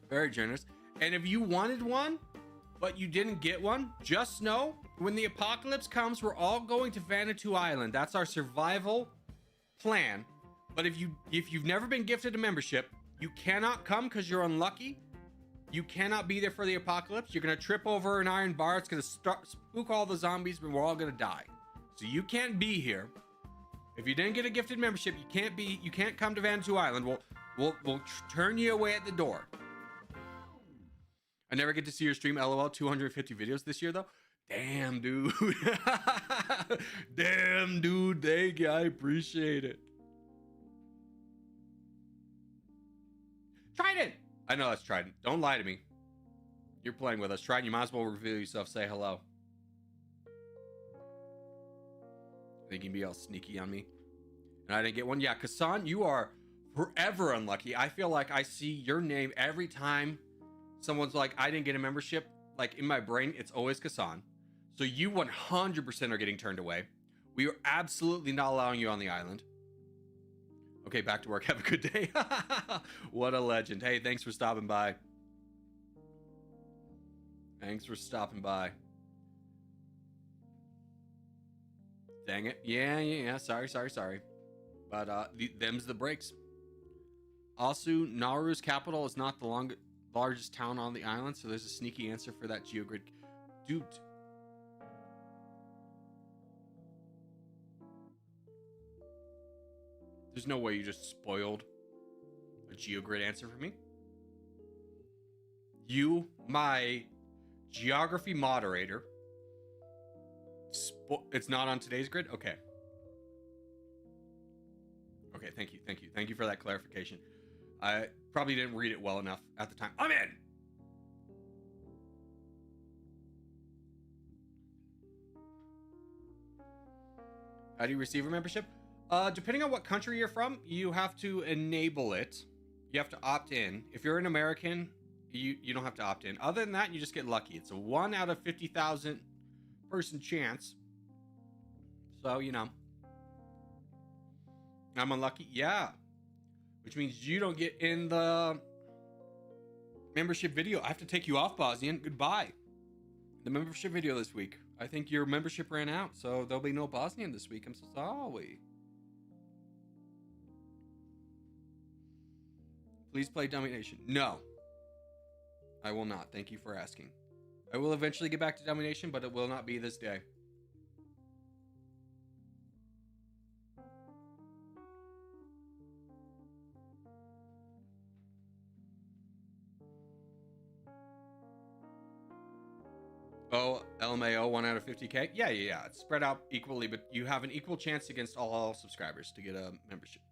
Very generous. And if you wanted one, but you didn't get one, just know when the apocalypse comes, we're all going to Vanuatu Island. That's our survival plan. But if you've never been gifted a membership, you cannot come because you're unlucky. You cannot be there for the apocalypse. You're gonna trip over an iron bar. It's gonna spook all the zombies, and we're all gonna die. So you can't be here. If you didn't get a gifted membership, you can't come to Vanuatu Island. We'll turn you away at the door. I never get to see your stream, LOL. 250 videos this year, though. Damn, dude. Damn, dude. Thank you. I appreciate it. Trident. I know that's Trident. Don't lie to me. You're playing with us. Trident, you might as well reveal yourself. Say hello. Think you can be all sneaky on me. And I didn't get one. Yeah, Kassan, you are forever unlucky. I feel like I see your name every time someone's like, I didn't get a membership. Like in my brain, it's always Kassan. So you 100% are getting turned away. We are absolutely not allowing you on the island. Okay, back to work. Have a good day. What a legend. Hey, thanks for stopping by. Thanks for stopping by. Dang it. Yeah. Sorry. But them's the breaks. Also, Nauru's capital is not the largest town on the island, so there's a sneaky answer for that GeoGrid. Dude. There's no way you just spoiled a GeoGrid answer for me. you, my geography moderator. It's not on today's grid? Okay. Okay, thank you. Thank you for that clarification. I probably didn't read it well enough at the time. I'm in! How do you receive a membership? Depending on what country you're from, you have to enable it. You have to opt in. If you're an American, you don't have to opt in. Other than that, you just get lucky. It's a 1 out of 50,000 person chance. So, you know. I'm unlucky? Yeah. Which means you don't get in the membership video. I have to take you off, Bosnian. Goodbye. The membership video this week. I think your membership ran out, so there'll be no Bosnian this week. I'm so sorry. Please play Domination. No. I will not. Thank you for asking. I will eventually get back to Domination, but it will not be this day. Oh, LMAO 1 out of 50K? Yeah. It's spread out equally, but you have an equal chance against all subscribers to get a membership.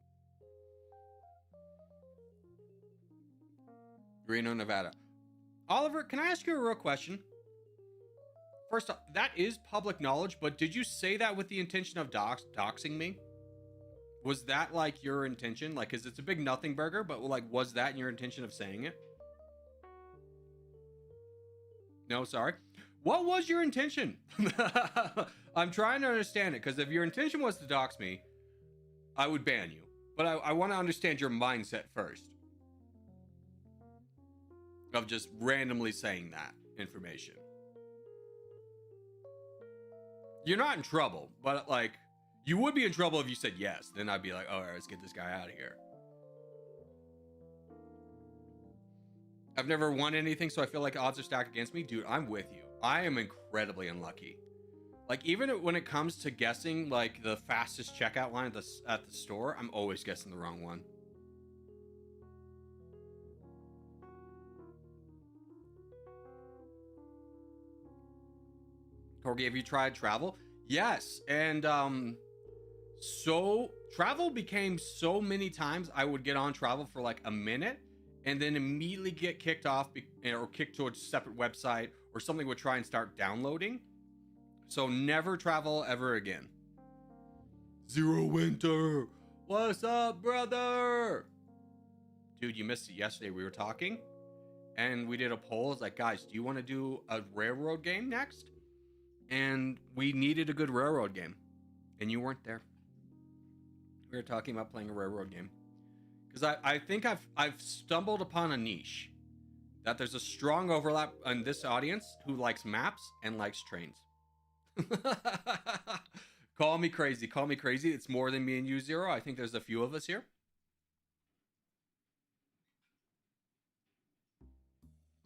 Reno, Nevada. Oliver, can I ask you a real question? First off, that is public knowledge, but did you say that with the intention of doxing me? Was that like your intention? Like, cause it's a big nothing burger, but like, was that your intention of saying it? No, sorry. What was your intention? I'm trying to understand it, because if your intention was to dox me, I would ban you. But I want to understand your mindset first. Of just randomly saying that information. You're not in trouble, but like, you would be in trouble if you said yes. Then I'd be like, all right, let's get this guy out of here. I've never won anything, so I feel like odds are stacked against me. Dude, I'm with you. I am incredibly unlucky. Like, even when it comes to guessing, like, the fastest checkout line at the store, I'm always guessing the wrong one. Corgi, have you tried travel? Yes, and so travel became so many times I would get on travel for like a minute and then immediately get kicked off or kicked to a separate website, or something would try and start downloading. So never travel ever again. Zero Winter, what's up, brother? Dude, you missed it yesterday. We were talking and we did a poll. It's like, guys, do you want to do a railroad game next? And we needed a good railroad game, and you weren't there. We were talking about playing a railroad game, because I think I've stumbled upon a niche that there's a strong overlap in this audience who likes maps and likes trains. Call me crazy. Call me crazy. It's more than me and you, Zero. I think there's a few of us here.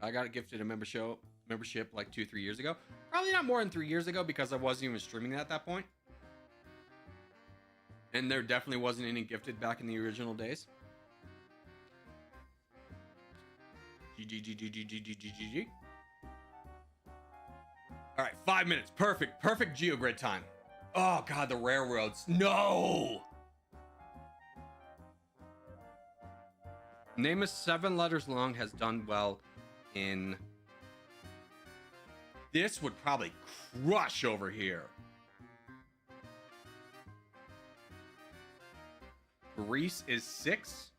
I got gifted a membership like 2-3 years ago. Probably not more than 3 years ago, because I wasn't even streaming at that point. And there definitely wasn't any gifted back in the original days. GG. All right, 5 minutes. Perfect geogrid time. Oh God, the railroads. No. Name is 7 letters long, has done well in. This would probably crush over here. Greece is 6.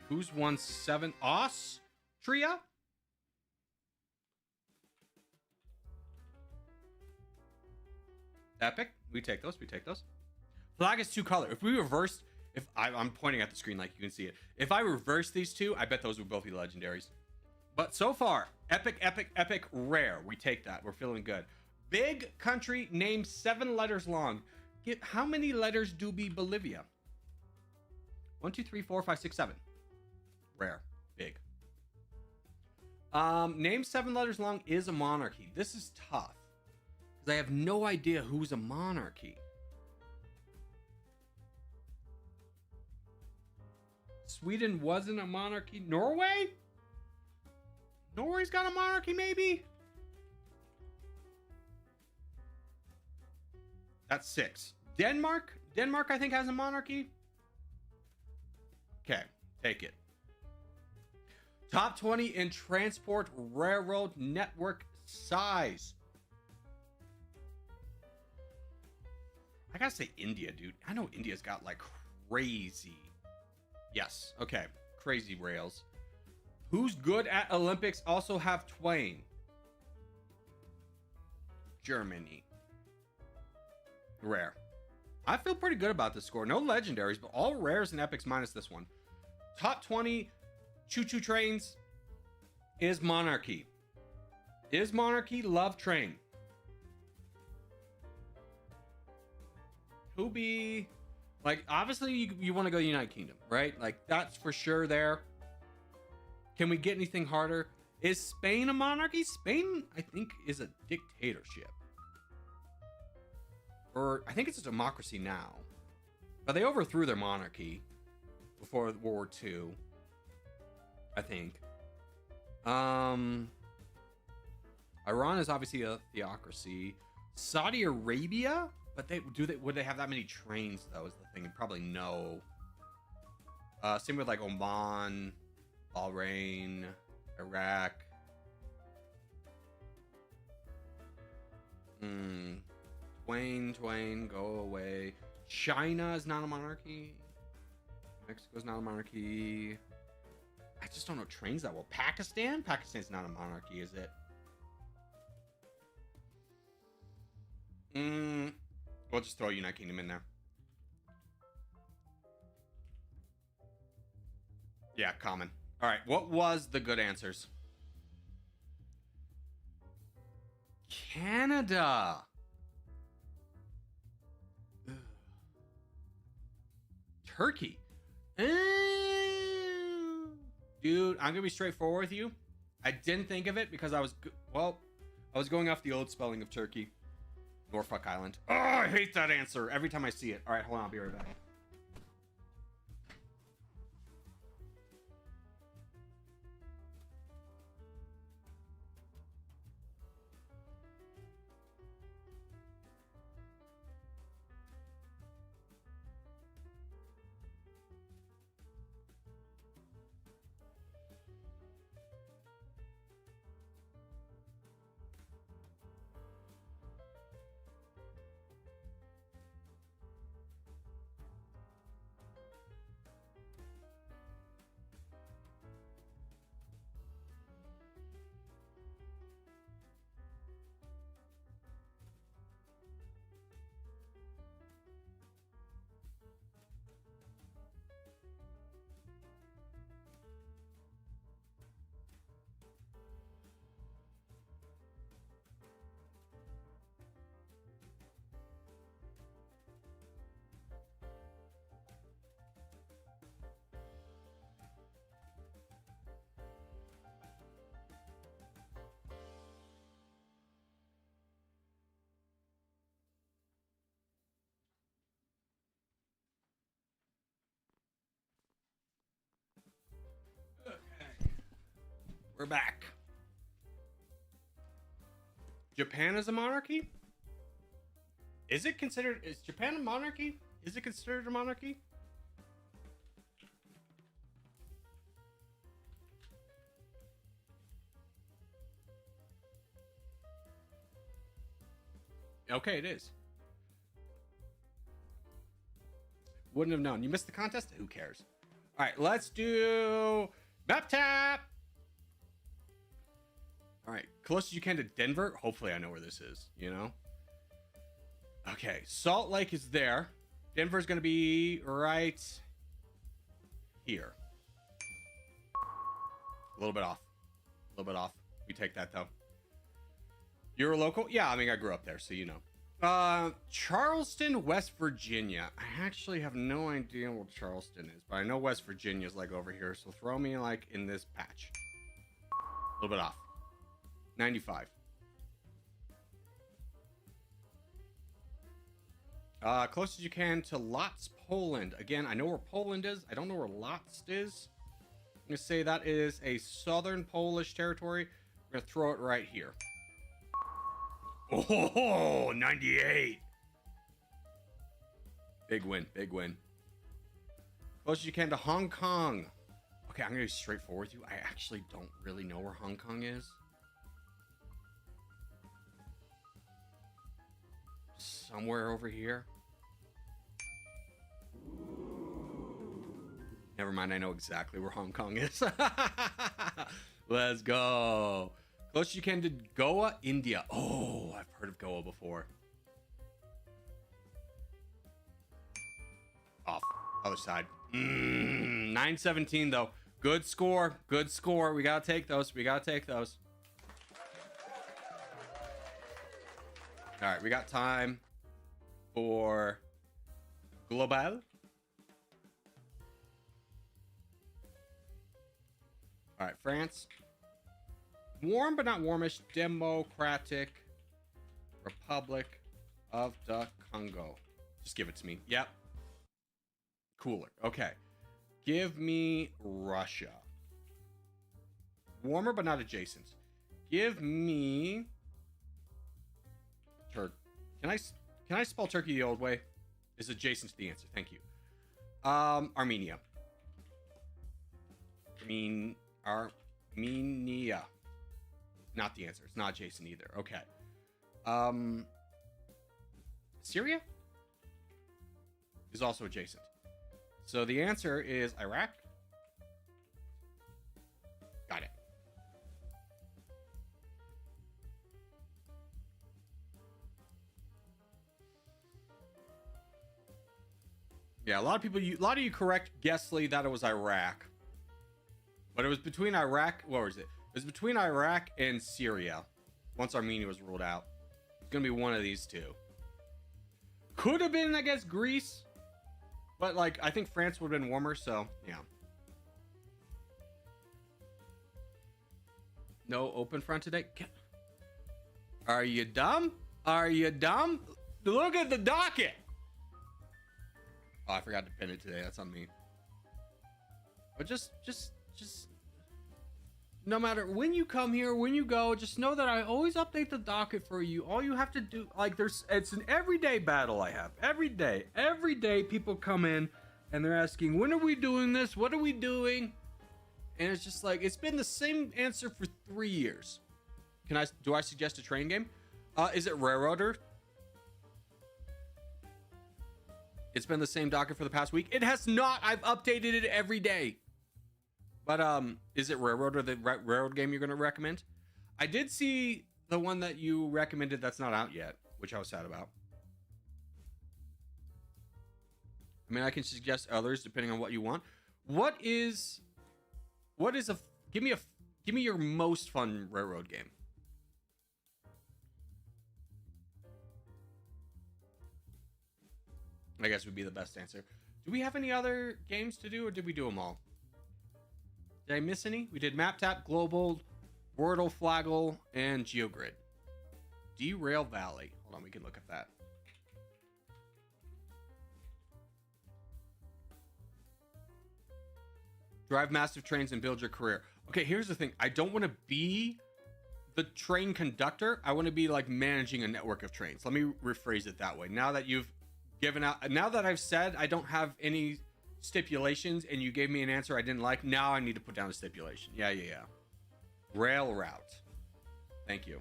Who's won 7? Austria? Epic. We take those. Flag is 2 color. If we reversed, I'm pointing at the screen like you can see it. If I reverse these two, I bet those would both be legendaries. But so far, epic, rare. We take that. We're feeling good. Big country, name 7 letters long. How many letters do be Bolivia? 1, 2, 3, 4, 5, 6, 7. Rare. Big. Name 7 letters long is a monarchy. This is tough, because I have no idea who's a monarchy. Sweden wasn't a monarchy. Norway? Norway's got a monarchy, maybe? That's 6. Denmark? Denmark, I think, has a monarchy. Okay, take it. Top 20 in transport railroad network size. I gotta say India, dude. I know India's got like crazy. Yes, okay. Crazy rails. Who's good at Olympics also have Twain? Germany. Rare. I feel pretty good about this score. No legendaries, but all rares and epics minus this one. Top 20 choo-choo trains is Monarchy. Is Monarchy Love Train? Who be... Like, obviously, you want to go United Kingdom, right? Like, that's for sure there. Can we get anything harder? Is Spain a monarchy? Spain, I think, is a dictatorship. Or, I think it's a democracy now. But they overthrew their monarchy before World War II. I think. Iran is obviously a theocracy. Saudi Arabia? But would they have that many trains though is the thing? Probably no. Same with like Oman, Bahrain, Iraq. Twain, go away. China is not a monarchy. Mexico's not a monarchy. I just don't know trains that well. Pakistan? Pakistan's not a monarchy, is it? We'll just throw United Kingdom in there. Yeah, common. All right, what was the good answers? Canada. Ugh. Turkey. Dude, I'm gonna be straightforward with you. I didn't think of it because I was going off the old spelling of Turkey. Norfolk Island. Oh, I hate that answer every time I see it. All right, hold on, I'll be right back. We're back. Japan is a monarchy? Is Japan a monarchy? Is it considered a monarchy? Okay, it is. Wouldn't have known. You missed the contest? Who cares? All right, let's do map tap. All right, close as you can to Denver. Hopefully I know where this is, you know? Okay, Salt Lake is there. Denver's going to be right here. A little bit off. A little bit off. We take that, though. You're a local? Yeah, I mean, I grew up there, so you know. Charleston, West Virginia. I actually have no idea what Charleston is, but I know West Virginia is like over here, so throw me like in this patch. A little bit off. 95. Close as you can to Lotz, Poland. Again, I know where Poland is. I don't know where Lotz is. gonna say that is a southern Polish territory. We're gonna throw it right here. Oh, 98. Big win, big win. Close as you can to Hong Kong. Okay, I'm gonna be straightforward with you. I actually don't really know where Hong Kong is. Somewhere over here. Never mind, I know exactly where Hong Kong is. Let's go. Close as you can to Goa, India. Oh, I've heard of Goa before. Off. Other side. 917 though. Good score. Good score. We gotta take those. We gotta take those. All right, we got time for global. All right, France. Warm but not warmish. Democratic Republic of the Congo. Just give it to me. Yep. Cooler. Okay. Give me Russia. Warmer but not adjacent. Give me Turk. Can I spell Turkey the old way? Is adjacent to the answer. Thank you. Armenia. Armenia. Not the answer. It's not adjacent either. Okay. Syria is also adjacent. So the answer is Iraq. Got it. Yeah, a lot of you correct Guessly that it was Iraq. But it was between Iraq, what was it? It was between Iraq and Syria. Once Armenia was ruled out. It's gonna be one of these two. Could have been, I guess, Greece. But like, I think France would have been warmer, so yeah. No open front today. Are you dumb? Are you dumb? Look at the docket. Oh, I forgot to pin it today. That's on me. But just no matter when you come here, when you go, just know that I always update the docket for you. All you have to do, like, it's an everyday battle I have. Every day people come in and they're asking, when are we doing this? What are we doing? And it's just like, it's been the same answer for 3 years. Do I suggest a train game? Is it Railroader? It's been the same docket for the past week. It has not. I've updated it every day. But is it Railroader, the railroad game you're going to recommend? I did see the one that you recommended that's not out yet, which I was sad about. I mean, I can suggest others depending on what you want. Give me your most fun railroad game. I guess would be the best answer. Do we have any other games to do, or did we do them all? Did I miss any? We did Map Tap, Global, Wordle, Flaggle, and GeoGrid. Derail Valley. Hold on, we can look at that. Drive massive trains and build your career. Okay, here's the thing. I don't want to be the train conductor. I want to be like managing a network of trains. Let me rephrase it that way. Now that you've given out, now that I've said I don't have any stipulations and you gave me an answer I didn't like, now I need to put down a stipulation. Yeah. Rail route. Thank you.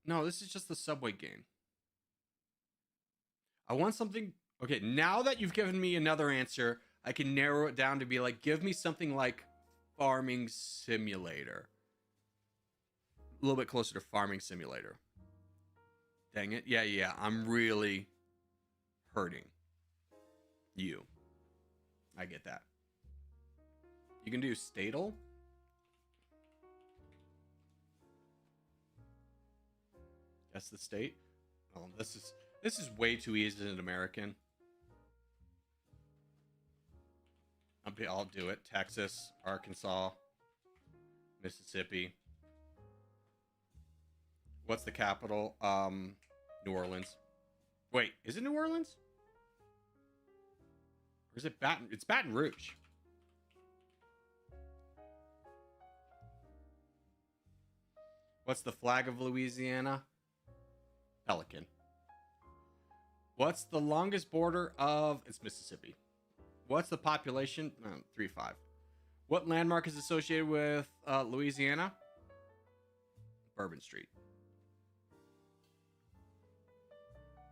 No, this is just the subway game. I want something. Okay, now that you've given me another answer, I can narrow it down to be like, give me something like Farming Simulator. A little bit closer to Farming Simulator. Dang it. Yeah. I'm really hurting you. I get that. You can do Statal. Guess the state. Oh, this is way too easy as an American. I'll do it. Texas, Arkansas, Mississippi. What's the capital? New Orleans. Wait, is it New Orleans? Or is it Baton? It's Baton Rouge. What's the flag of Louisiana? Pelican. What's the longest border of... It's Mississippi. What's the population? 3.5. What landmark is associated with Louisiana? Bourbon Street.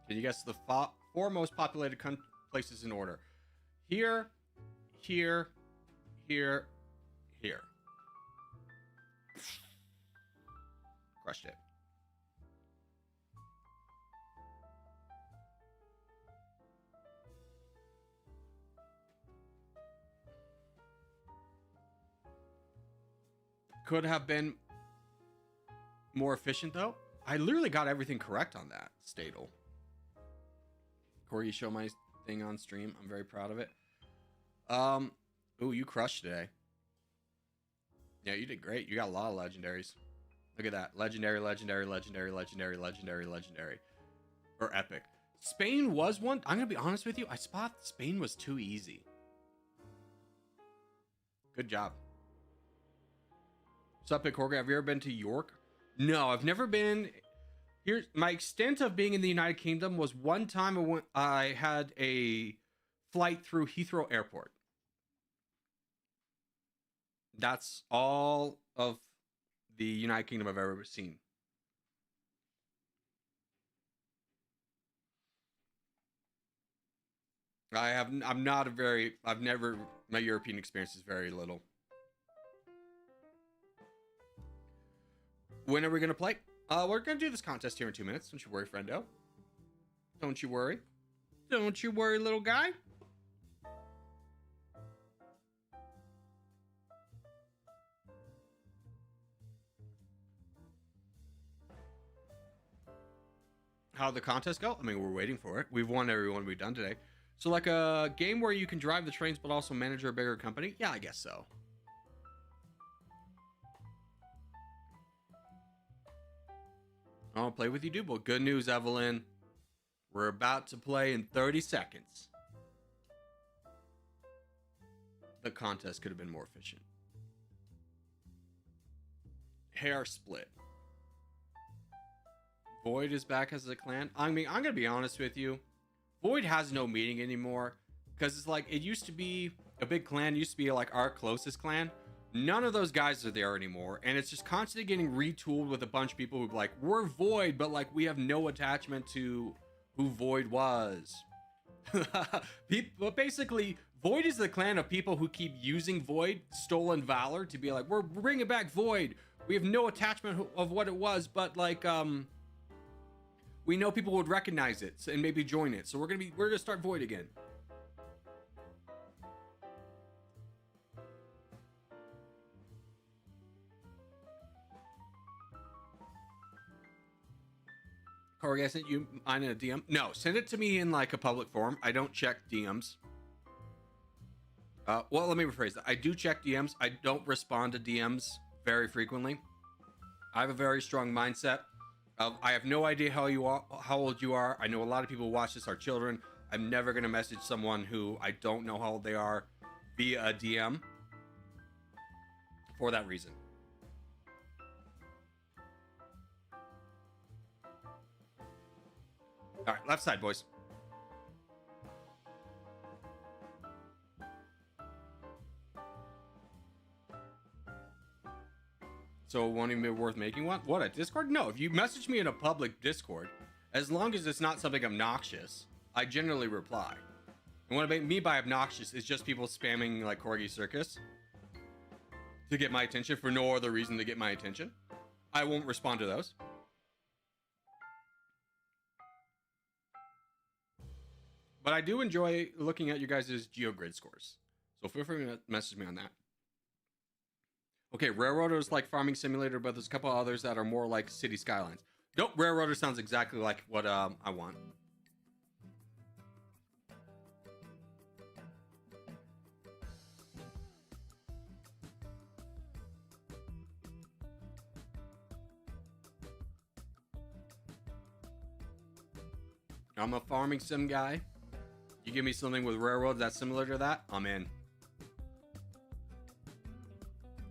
Can you guess the four most populated places in order? Here, here, here, here. Crushed it. Could have been more efficient, though. I literally got everything correct on that. Statal. Corey, show my thing on stream. I'm very proud of it. Ooh, you crushed today. Yeah, you did great. You got a lot of legendaries. Look at that. Legendary, legendary, legendary, legendary, legendary, legendary. Or epic. Spain was one. I'm going to be honest with you. I spot Spain was too easy. Good job. What's up, Corey? Have you ever been to York? No, I've never been. Here's my extent of being in the United Kingdom was one time I had a flight through Heathrow Airport. That's all of the United Kingdom I've ever seen. I'm not a very, I've never, my European experience is very little. When are we going to play? We're going to do this contest here in 2 minutes. Don't you worry, friendo. Don't you worry. Don't you worry, little guy. How'd the contest go? I mean, we're waiting for it. We've won everyone we've done today. So like a game where you can drive the trains but also manage a bigger company? Yeah, I guess so. I'll play with you, dude. Well, good news, Evelyn. We're about to play in 30 seconds. The contest could have been more efficient. Hair split. Void is back as a clan. I mean, I'm going to be honest with you. Void has no meaning anymore. Because it's like, it used to be a big clan. It used to be like our closest clan. None of those guys are there anymore. And it's just constantly getting retooled with a bunch of people who like, we're Void, but like we have no attachment to who Void was. But basically, Void is the clan of people who keep using Void, Stolen Valor, to be like, we're bringing back Void. We have no attachment of what it was, but like, we know people would recognize it and maybe join it. So we're gonna start Void again. Corey, I sent you mine in a DM. No, send it to me in like a public forum. I don't check DMs. Well, let me rephrase that. I do check DMs. I don't respond to DMs very frequently. I have a very strong mindset of I have no idea how old you are. I know a lot of people who watch this are children. I'm never going to message someone who I don't know how old they are via a DM for that reason. All right, left side, boys. So it won't even be worth making one? What, a Discord? No, if you message me in a public Discord, as long as it's not something obnoxious, I generally reply. And what I mean by obnoxious is just people spamming like Corgi Circus to get my attention for no other reason to get my attention. I won't respond to those. But I do enjoy looking at your guys' GeoGrid scores. So feel free to message me on that. Okay, Railroader is like Farming Simulator, but there's a couple others that are more like City Skylines. Nope, Railroader sounds exactly like what I want. I'm a farming sim guy. You give me something with railroads that's similar to that, I'm in.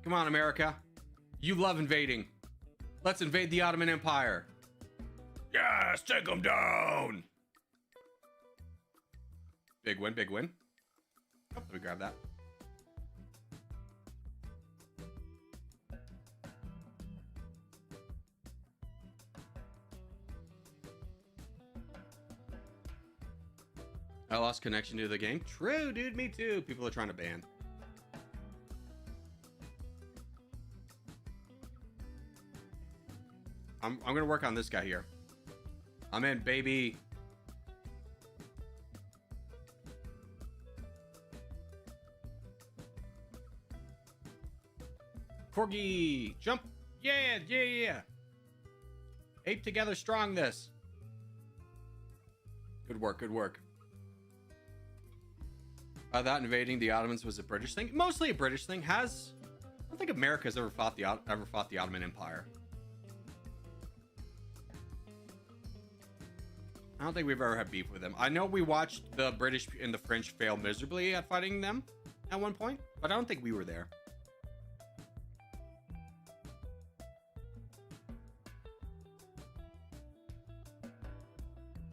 Come on, America. You love invading. Let's invade the Ottoman Empire. Yes, take them down. Big win, big win. Oh, let me grab that. I lost connection to the game. True, dude, me too. People are trying to ban. I'm gonna work on this guy here. I'm in, baby. Corgi, jump. Yeah, yeah, yeah. Ape together strong this. Good work, good work. I thought invading the Ottomans was a British thing. Mostly a British thing. I don't think America's ever fought the Ottoman Empire. I don't think we've ever had beef with them. I know we watched the British and the French fail miserably at fighting them at one point, but I don't think we were there.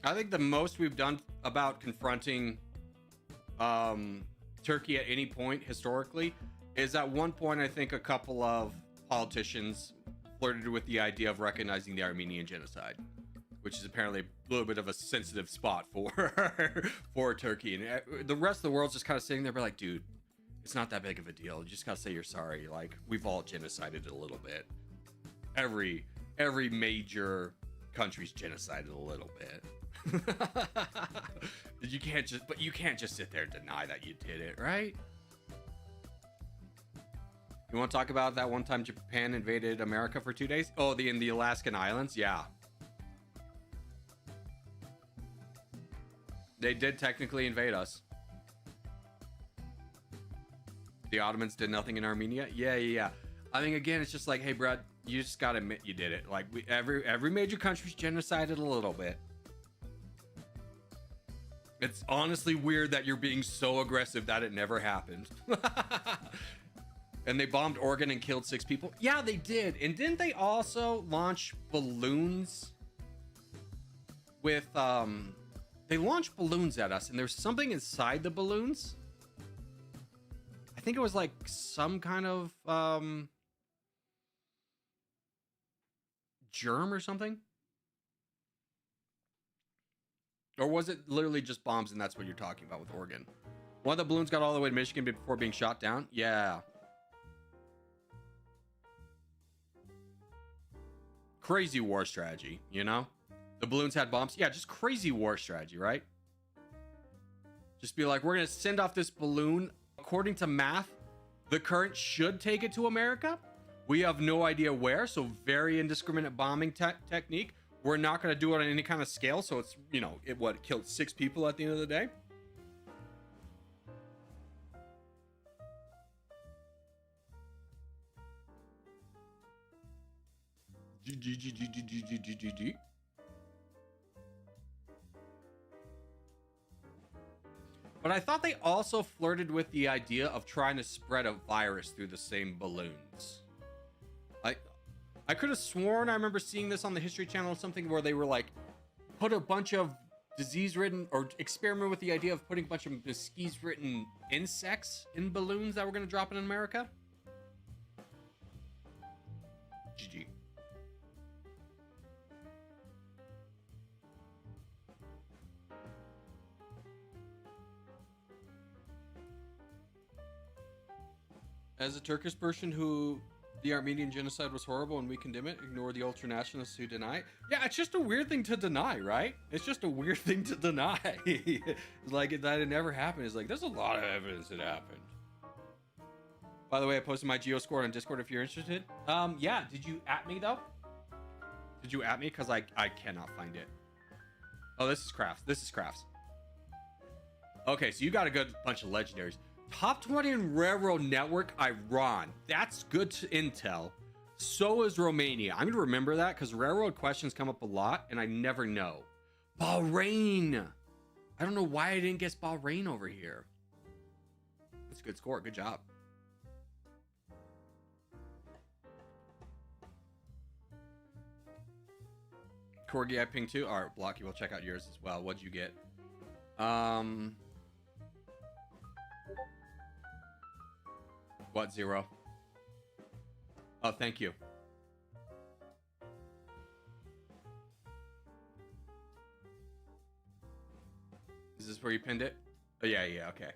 I think the most we've done about confronting Turkey at any point historically is at one point I think a couple of politicians flirted with the idea of recognizing the Armenian genocide, which is apparently a little bit of a sensitive spot for for Turkey, and the rest of the world's just kind of sitting there, but like, dude, it's not that big of a deal. You just gotta say you're sorry. Like, we've all genocided a little bit. Every major country's genocided a little bit. You can't just sit there and deny that you did it, right? You want to talk about that one time Japan invaded America for 2 days? Oh, in the Alaskan Islands? Yeah. They did technically invade us. The Ottomans did nothing in Armenia? Yeah. I mean, again, it's just like, hey, Brad, you just gotta admit you did it. Like, every major country's genocided a little bit. It's honestly weird that you're being so aggressive that it never happened. And they bombed Oregon and killed 6 people? Yeah, they did. And didn't they also launch balloons with, they launched balloons at us, and there's something inside the balloons? I think it was like some kind of, germ or something? Or was it literally just bombs and that's what you're talking about with Oregon? One of the balloons got all the way to Michigan before being shot down? Yeah. Crazy war strategy, you know? The balloons had bombs. Yeah, just crazy war strategy, right? Just be like, we're going to send off this balloon. According to math, the current should take it to America. We have no idea where, so very indiscriminate bombing technique. We're not going to do it on any kind of scale, so it's, you know, it killed 6 people at the end of the day. GG. But I thought they also flirted with the idea of trying to spread a virus through the same balloons. I could have sworn I remember seeing this on the History Channel or something where they were like, put a bunch of disease-ridden, or experiment with the idea of putting a bunch of disease-ridden insects in balloons that were going to drop in America. GG. As a Turkish person who the Armenian genocide was horrible and we condemn it, ignore the ultranationalists who deny it. Yeah, it's just a weird thing to deny, right? It's just a weird thing to deny. Like, that it never happened. It's like, there's a lot of evidence it happened. By the way, I posted my geo score on Discord if you're interested. Yeah, did you at me though? Did you at me? Because I cannot find it. Oh, this is crafts. Okay, so you got a good bunch of legendaries. Top 20 in Railroad Network, Iran. That's good intel. So is Romania. I'm going to remember that because railroad questions come up a lot and I never know. Bahrain. I don't know why I didn't guess Bahrain over here. That's a good score. Good job. Corgi, I pinged too. All right, Blocky, we'll check out yours as well. What'd you get? What, 0? Oh, thank you. Is this where you pinned it? Oh, yeah, okay.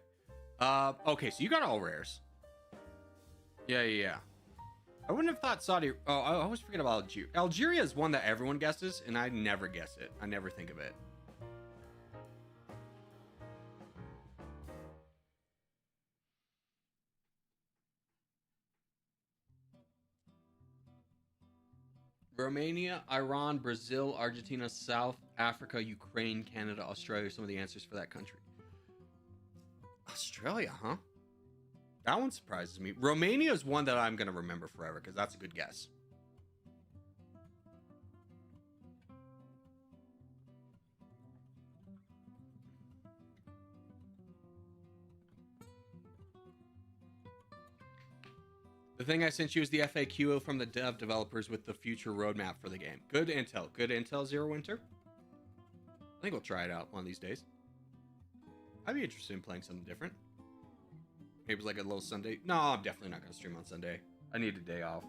Okay, so you got all rares. Yeah. I wouldn't have thought Saudi. Oh, I always forget about Algeria. Algeria is one that everyone guesses, and I never guess it. I never think of it. Romania, Iran, Brazil, Argentina, South Africa, Ukraine, Canada, Australia are some of the answers for that country. Australia, huh? That one surprises me. Romania is one that I'm going to remember forever because that's a good guess. The thing I sent you is the FAQ from the dev developers with the future roadmap for the game. Good intel. Good intel, Zero Winter. I think we'll try it out one of these days. I'd be interested in playing something different. Maybe it's like a little Sunday. No, I'm definitely not going to stream on Sunday. I need a day off.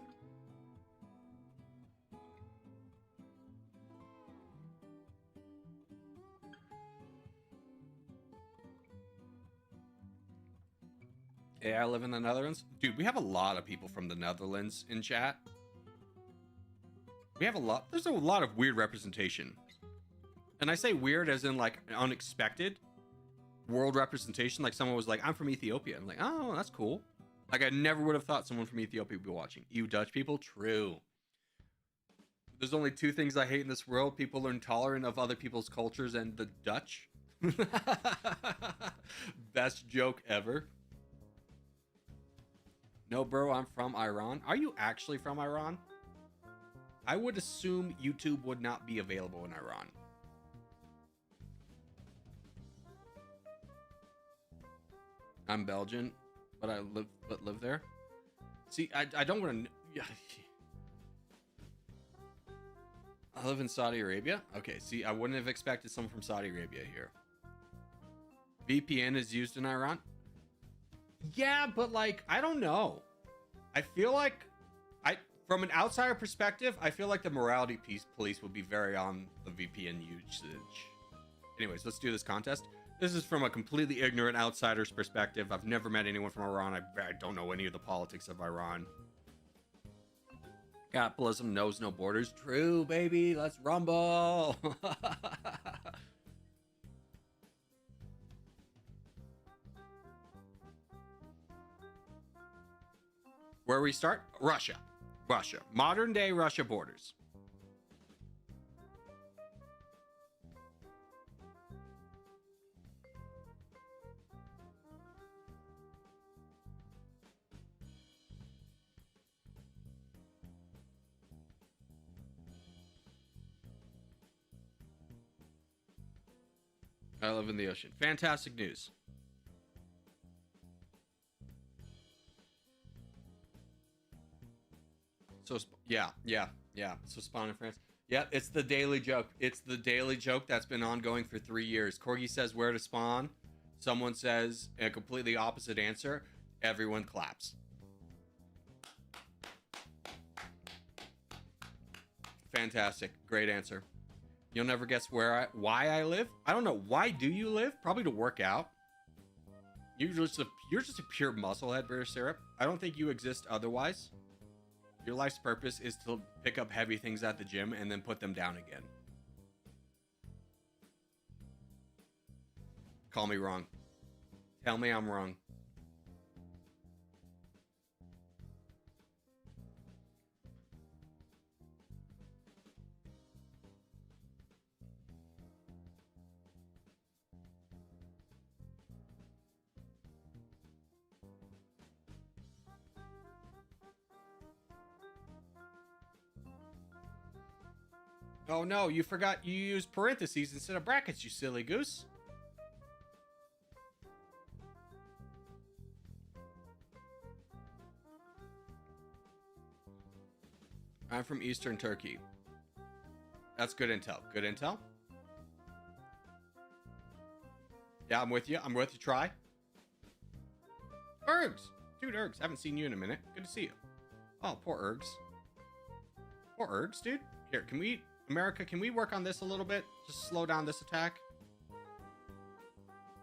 Yeah, I live in the Netherlands. Dude, we have a lot of people from the Netherlands in chat. We have a lot. There's a lot of weird representation. And I say weird as in like unexpected world representation. Like someone was like, I'm from Ethiopia. I'm like, oh, that's cool. Like I never would have thought someone from Ethiopia would be watching. You Dutch people? True. There's only 2 things I hate in this world. People are intolerant of other people's cultures and the Dutch. Best joke ever. No, bro, I'm from Iran. Are you actually from Iran? I would assume YouTube would not be available in Iran. I'm Belgian, but I live there. See, I don't want to. I live in Saudi Arabia. Okay, see, I wouldn't have expected someone from Saudi Arabia here. VPN is used in Iran. Yeah, but like, I don't know. I feel like, from an outsider perspective, I feel like the morality police would be very on the VPN usage. Anyways, let's do this contest. This is from a completely ignorant outsider's perspective. I've never met anyone from Iran. I don't know any of the politics of Iran. Capitalism knows no borders. True, baby. Let's rumble. Where we start? Russia. Modern day Russia borders. I live in the ocean. Fantastic news. So yeah. So Spawn in France. Yeah, it's the daily joke. It's the daily joke that's been ongoing for 3 years. Corgi says where to spawn. Someone says a completely opposite answer. Everyone claps. Fantastic. Great answer. You'll never guess why I live. I don't know. Why do you live? Probably to work out. You're just a pure musclehead, Bear Syrup. I don't think you exist otherwise. Your life's purpose is to pick up heavy things at the gym and then put them down again. Call me wrong. Tell me I'm wrong. Oh no, you forgot you used parentheses instead of brackets, you silly goose. I'm from Eastern Turkey. That's good intel. Good intel. Yeah, I'm with you. I'm with you. Try. Ergs. Dude, Ergs. Haven't seen you in a minute. Good to see you. Oh, poor Ergs. Poor Ergs, dude. Here, can we... America, can we work on this a little bit? Just slow down this attack.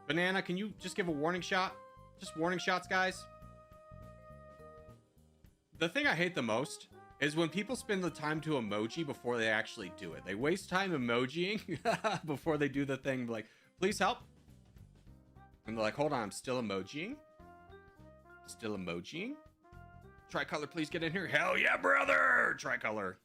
Banana, can you just give a warning shot? Just warning shots, guys. The thing I hate the most is when people spend the time to emoji before they actually do it. They waste time emojiing before they do the thing. Like, please help. And they're like, hold on, I'm still emojiing. Still emojiing. Tricolor, please get in here. Hell yeah, brother! Tricolor.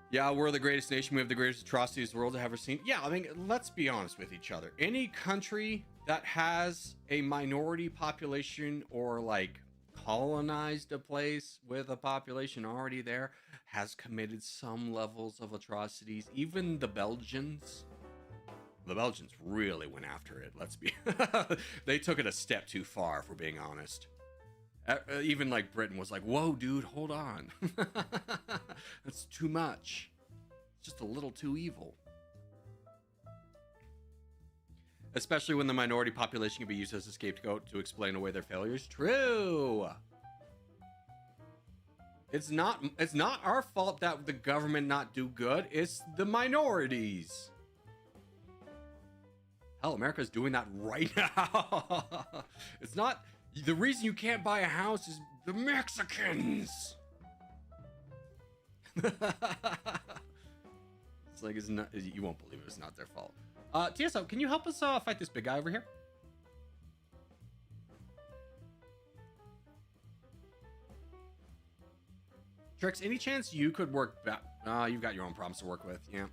Yeah, we're the greatest nation. We have the greatest atrocities the world has ever seen. Yeah, I mean, let's be honest with each other. Any country that has a minority population or like colonized a place with a population already there has committed some levels of atrocities. Even the Belgians really went after it. Let's be they took it a step too far, if we're being honest. Even like Britain was like, whoa dude, hold on. That's too much. It's just a little too evil. Especially when the minority population can be used as a scapegoat to explain away their failures. True. It's not our fault that the government not do good. It's the minorities. Hell, America's doing that right now. It's not the reason you can't buy a house is the Mexicans. It's like it's not. You won't believe it. It's not their fault. TSO, can you help us fight this big guy over here? Trix, any chance you could work back? You've got your own problems to work with. Yeah.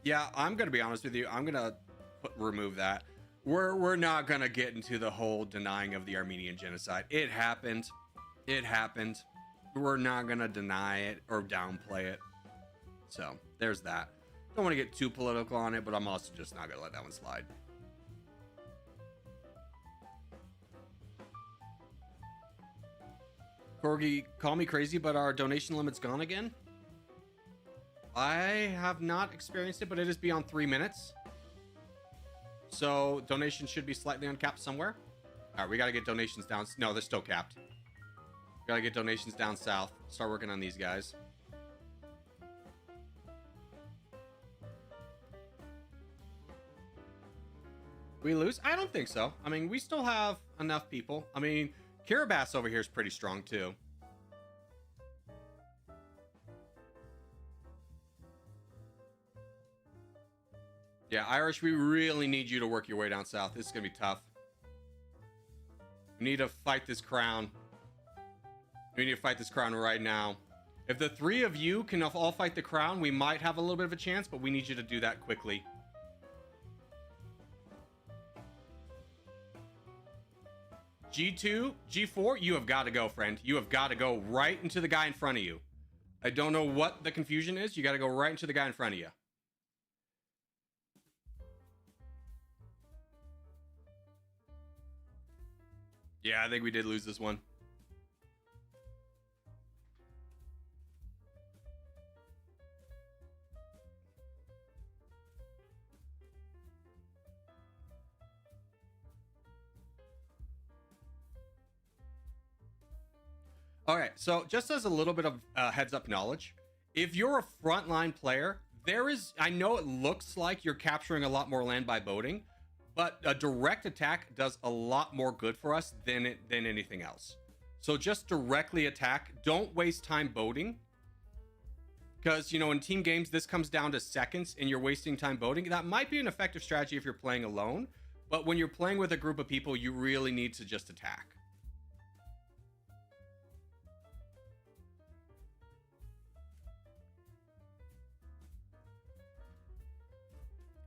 Yeah, I'm gonna be honest with you. I'm gonna remove that. We're not gonna get into the whole denying of the Armenian genocide. It happened. It happened. We're not gonna deny it or downplay it. So there's that. Don't want to get too political on it, but I'm also just not gonna let that one slide. Corgi, call me crazy, but our donation limit's gone again. I have not experienced it, but it is beyond 3 minutes. So donations should be slightly uncapped somewhere. All right, we got to get donations down. No, they're still capped. Got to get donations down south. Start working on these guys. We lose? I don't think so. I mean, we still have enough people. I mean, Kiribati over here is pretty strong too. Yeah, Irish, we really need you to work your way down south. This is going to be tough. We need to fight this crown. We need to fight this crown right now. If the three of you can all fight the crown, we might have a little bit of a chance, but we need you to do that quickly. G2, G4, you have got to go, friend. You have got to go right into the guy in front of you. I don't know what the confusion is. You got to go right into the guy in front of you. Yeah, I think we did lose this one. All right, so just as a little bit of heads up knowledge, if you're a frontline player, I know it looks like you're capturing a lot more land by boating, but a direct attack does a lot more good for us than anything else. So just directly attack. Don't waste time boating. Because, you know, in team games, this comes down to seconds and you're wasting time boating. That might be an effective strategy if you're playing alone. But when you're playing with a group of people, you really need to just attack.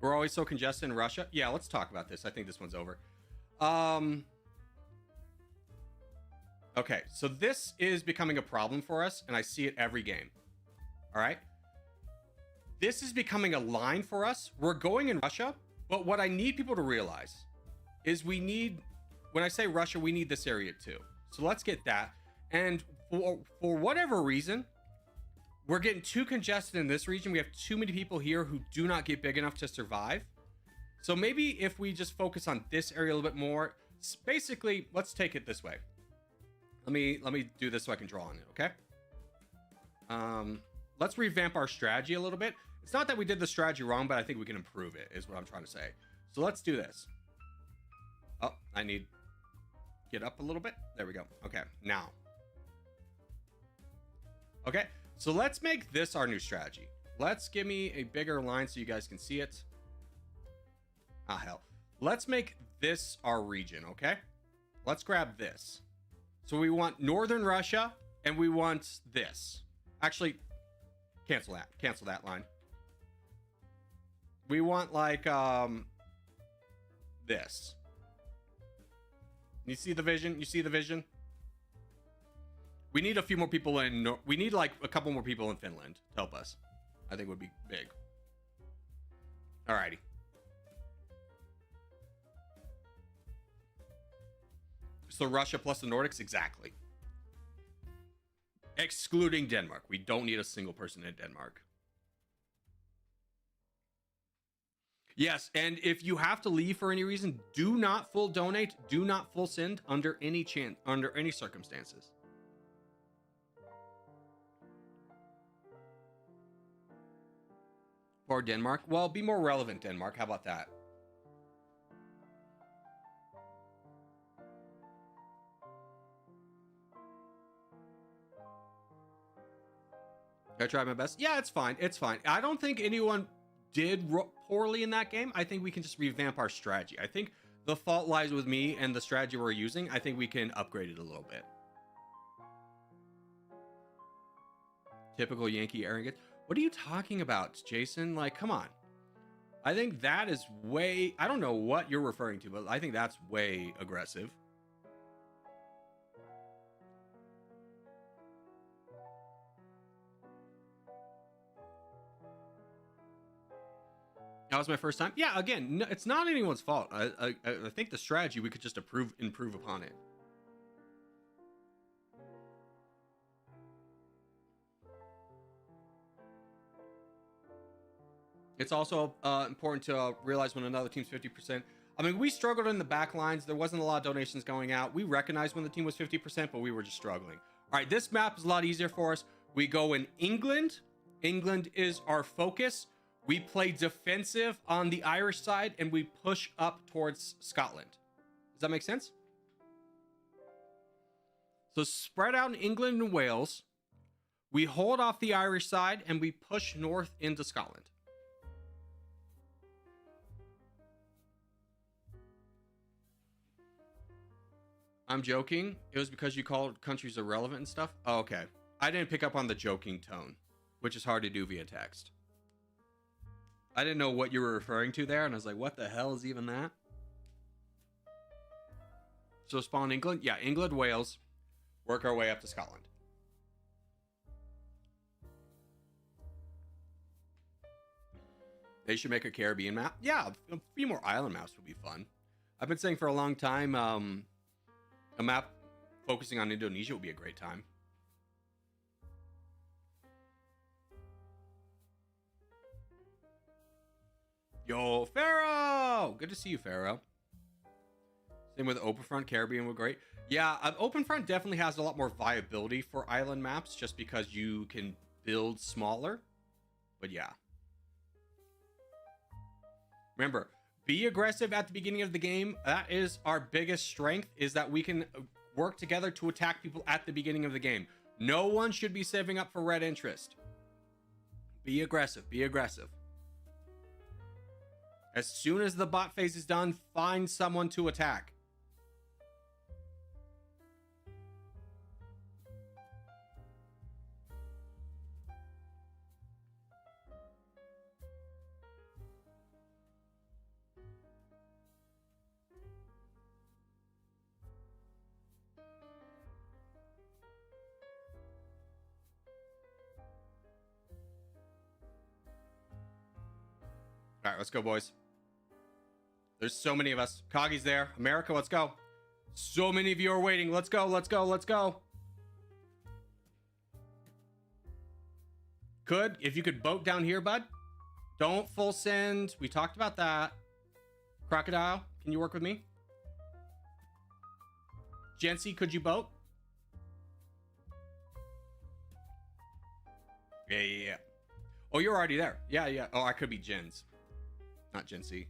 We're always so congested in Russia. Yeah, let's talk about this. I think this one's over. Um. Okay, so this is becoming a problem for us, and I see it every game. All right. This is becoming a line for us. We're going in Russia, but what I need people to realize is we need, when I say Russia, we need this area too. So let's get that. And for whatever reason, we're getting too congested in this region. We have too many people here who do not get big enough to survive. So maybe if we just focus on this area a little bit more, basically, let's take it this way. Let me do this so I can draw on it, okay? Let's revamp our strategy a little bit. It's not that we did the strategy wrong, but I think we can improve it, is what I'm trying to say. So let's do this. Oh, I need get up a little bit. There we go. Okay, now. Okay, so let's make this our new strategy. Let's give me a bigger line so you guys can see it. Ah, hell. Let's make this our region, okay? Let's grab this. So we want northern Russia, and we want this. Actually, cancel that. Cancel that line. We want like this. You see the vision? You see the vision? We need a few more people in. We need like a couple more people in Finland to help us. I think would be big. Alrighty. So Russia plus the Nordics, exactly. Excluding Denmark. We don't need a single person in Denmark. Yes, and if you have to leave for any reason, do not full donate, do not full send under any circumstances. For Denmark, well, be more relevant, Denmark. How about that? I tried my best. Yeah, it's fine. It's fine. I don't think anyone did poorly in that game. I think we can just revamp our strategy. I think the fault lies with me and the strategy we're using. I think we can upgrade it a little bit. Typical Yankee arrogance. What are you talking about, Jason? Like, come on. I think that is way... I don't know what you're referring to, but I think that's way aggressive. That was my first time. Yeah, again, no, it's not anyone's fault. I think the strategy, we could just improve upon it. It's also important to realize when another team's 50%. I mean, we struggled in the back lines. There wasn't a lot of donations going out. We recognized when the team was 50%, but we were just struggling. All right, this map is a lot easier for us. We go in England. England is our focus. We play defensive on the Irish side, and we push up towards Scotland. Does that make sense? So spread out in England and Wales. We hold off the Irish side, and we push north into Scotland. I'm joking. It was because you called countries irrelevant and stuff. Oh, okay. I didn't pick up on the joking tone, which is hard to do via text. I didn't know what you were referring to there, and I was like, what the hell is even that? So spawn England? Yeah, England, Wales. Work our way up to Scotland. They should make a Caribbean map. Yeah, a few more island maps would be fun. I've been saying for a long time, a map focusing on Indonesia would be a great time. Yo, Pharaoh! Good to see you, Pharaoh. Same with Openfront. Caribbean were great. Yeah, Openfront definitely has a lot more viability for island maps just because you can build smaller. But yeah. Remember, be aggressive at the beginning of the game. That is our biggest strength, is that we can work together to attack people at the beginning of the game. No one should be saving up for red interest. Be aggressive. Be aggressive. As soon as the bot phase is done, find someone to attack. right, let's go, boys. There's so many of us. Coggy's there. America, let's go. So many of you are waiting. Let's go, let's go, let's go. If you could boat down here, bud. Don't full send. We talked about that. Crocodile, can you work with me? Jency, could you boat? Yeah. Oh, you're already there. Yeah. Oh, I could be Jens. Not Jency.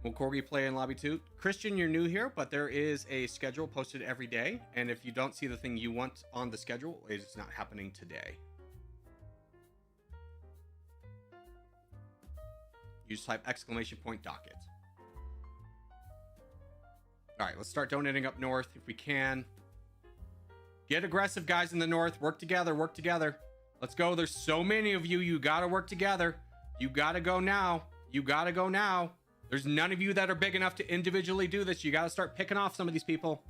Will Corgi play in lobby 2? Christian, you're new here, but there is a schedule posted every day. And if you don't see the thing you want on the schedule, it's not happening today. You just type exclamation point docket. All right, let's start donating up north if we can. Get aggressive, guys in the north. Work together, work together. Let's go. There's so many of you. You got to work together. You got to go now. You got to go now. There's none of you that are big enough to individually do this. You got to start picking off some of these people.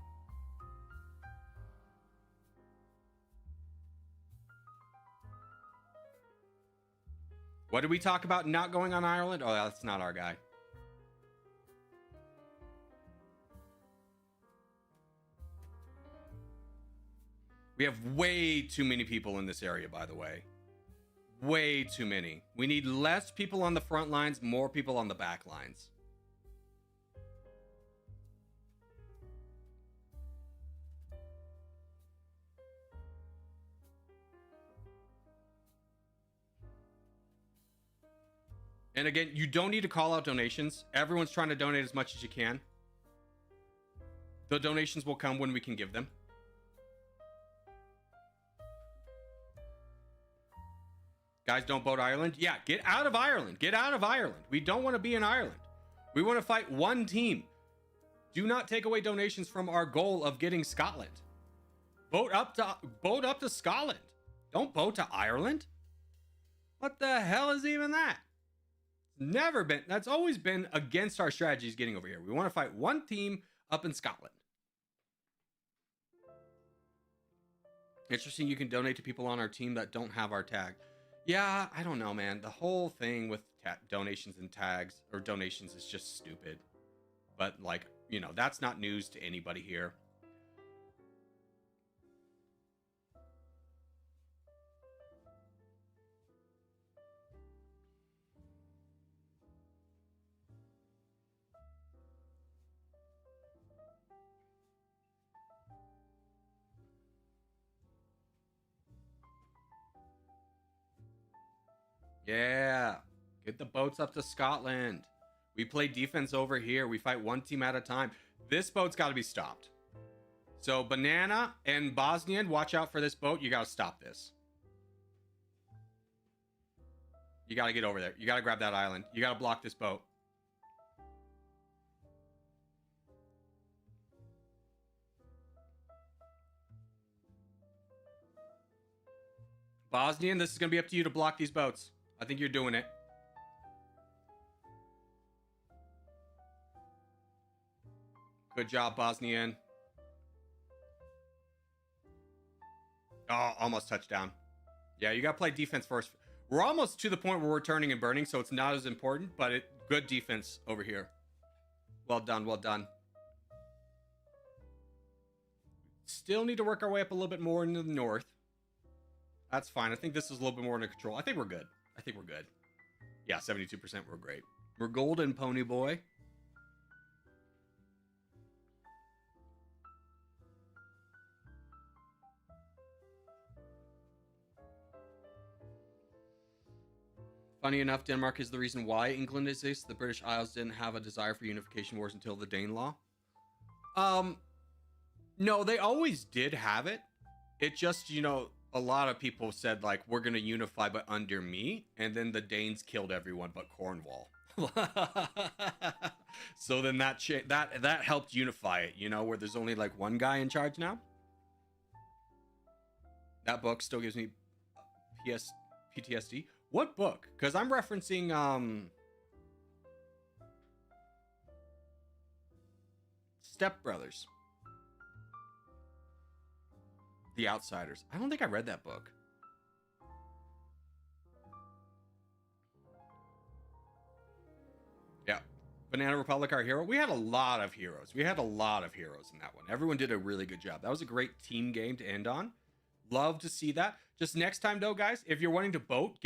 What did we talk about not going on Ireland? Oh, that's not our guy. We have way too many people in this area, by the way. Way too many. We need less people on the front lines, more people on the back lines. And again, you don't need to call out donations. Everyone's trying to donate as much as you can. The donations will come when we can give them. Guys, don't boat Ireland. Yeah, get out of Ireland. Get out of Ireland. We don't want to be in Ireland. We want to fight one team. Do not take away donations from our goal of getting Scotland. Boat up to Scotland. Don't boat to Ireland. What the hell is even that? Never been. That's always been against our strategies getting over here. We want to fight one team up in Scotland. Interesting. You can donate to people on our team that don't have our tag. Yeah, I don't know, man. The whole thing with donations and tags or donations is just stupid. But like, you know, that's not news to anybody here. Yeah, get the boats up to Scotland. We play defense over here. We fight one team at a time. This boat's got to be stopped. So Banana and Bosnian, watch out for this boat. You got to stop this. You got to get over there. You got to grab that island. You got to block this boat. Bosnian, this is going to be up to you to block these boats. I think you're doing it. Good job, Bosnian. Oh, almost touchdown. Yeah, you got to play defense first. We're almost to the point where we're turning and burning, so it's not as important, but good defense over here. Well done, well done. Still need to work our way up a little bit more into the north. That's fine. I think this is a little bit more under control. I think we're good. I think we're good. Yeah, 72%. We're great. We're golden, pony boy. Funny enough, Denmark is the reason why England exists. The British Isles didn't have a desire for unification wars until the Dane Law. No, they always did have it. It just, you know, a lot of people said, like, we're going to unify, but under me. And then the Danes killed everyone but Cornwall. So then that helped unify it, you know, where there's only like one guy in charge now. That book still gives me PTSD. What book? Because I'm referencing Step Brothers. The Outsiders. I don't think I read that book. Banana Republic, our hero. We had a lot of heroes. We had a lot of heroes in that one. Everyone did a really good job. That was a great team game to end on. Love to see that. Just next time though, guys, if you're wanting to boat,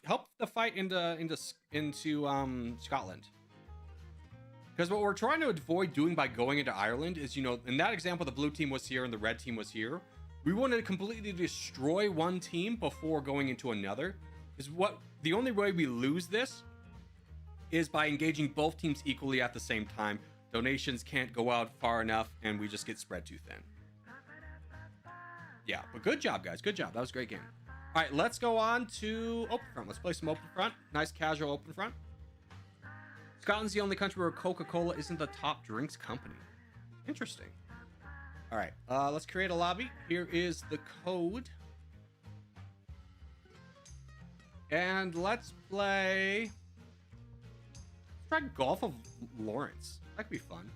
help the fight into Scotland. Because what we're trying to avoid doing by going into Ireland is, in that example, the blue team was here and the red team was here. We wanted to completely destroy one team before going into another. The only way we lose this is by engaging both teams equally at the same time. Donations can't go out far enough, and we just get spread too thin. Yeah, but good job, guys. Good job. That was a great game. All right, let's go on to open front. Let's play some open front. Nice casual open front. Scotland's the only country where Coca-Cola isn't the top drinks company. Interesting. All right, let's create a lobby. Here is the code. And let's play... Let's try Golf of Lawrence. That could be fun.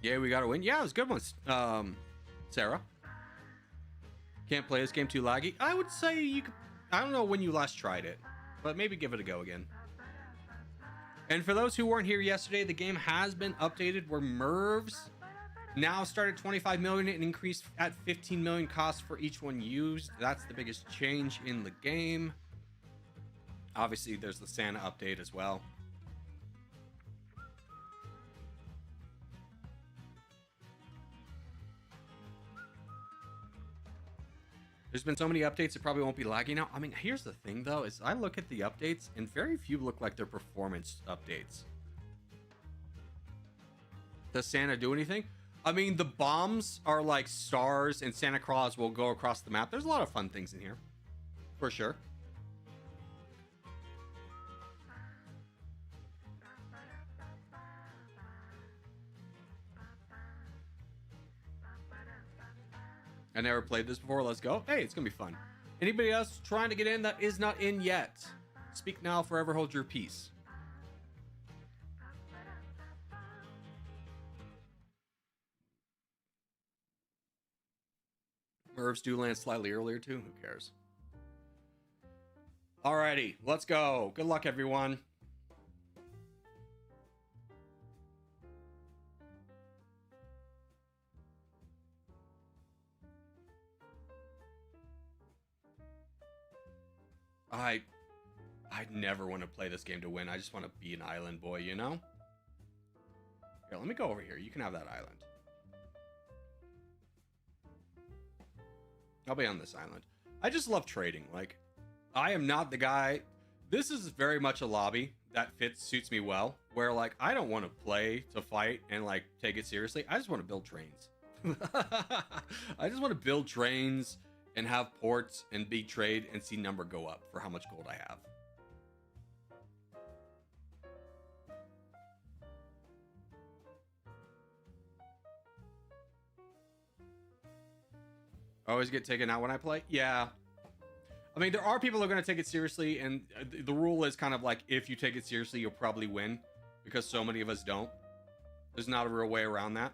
Yeah, we got to win. Yeah, it was good ones. Sarah. Can't play this game, too laggy. I would say you could... I don't know when you last tried it, but maybe give it a go again. And for those who weren't here yesterday, the game has been updated where Mervs now start at 25 million and increased at 15 million costs for each one used. That's the biggest change in the game. Obviously, there's the Santa update as well. There's been so many updates, it probably won't be laggy now. I mean, here's the thing, though, is I look at the updates, and very few look like they're performance updates. Does Santa do anything? I mean, the bombs are like stars, and Santa Claus will go across the map. There's a lot of fun things in here, for sure. I never played this before. Let's go. Hey, it's gonna be fun. Anybody else trying to get in that is not in yet? Speak now, forever hold your peace. Mervs do land slightly earlier too. Who cares? Alrighty, let's go. Good luck, everyone. I'd never want to play this game to win. I just want to be an island boy, you know? Here, let me go over here. You can have that island. I'll be on this island. I just love trading. Like, I am not the guy. This is very much a lobby that suits me well. Where, like, I don't want to play to fight and, like, take it seriously. I just want to build trains. I just want to build trains and have ports and big trade and see number go up for how much gold I have. I always get taken out when I play. Yeah. I mean, there are people who are going to take it seriously, and the rule is kind of like, if you take it seriously, you'll probably win, because so many of us don't. There's not a real way around that.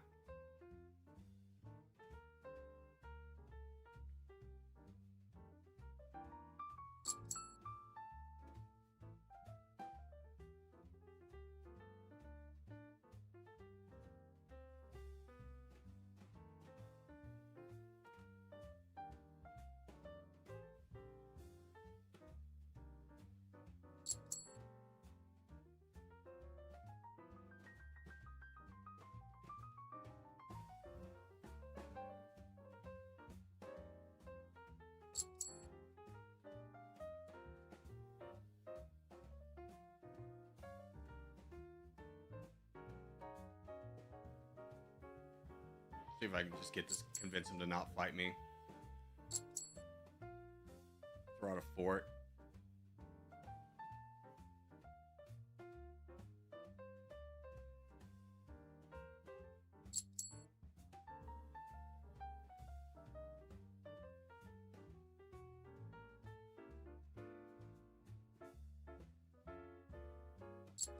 See if I can just convince him to not fight me. Throw out a fort.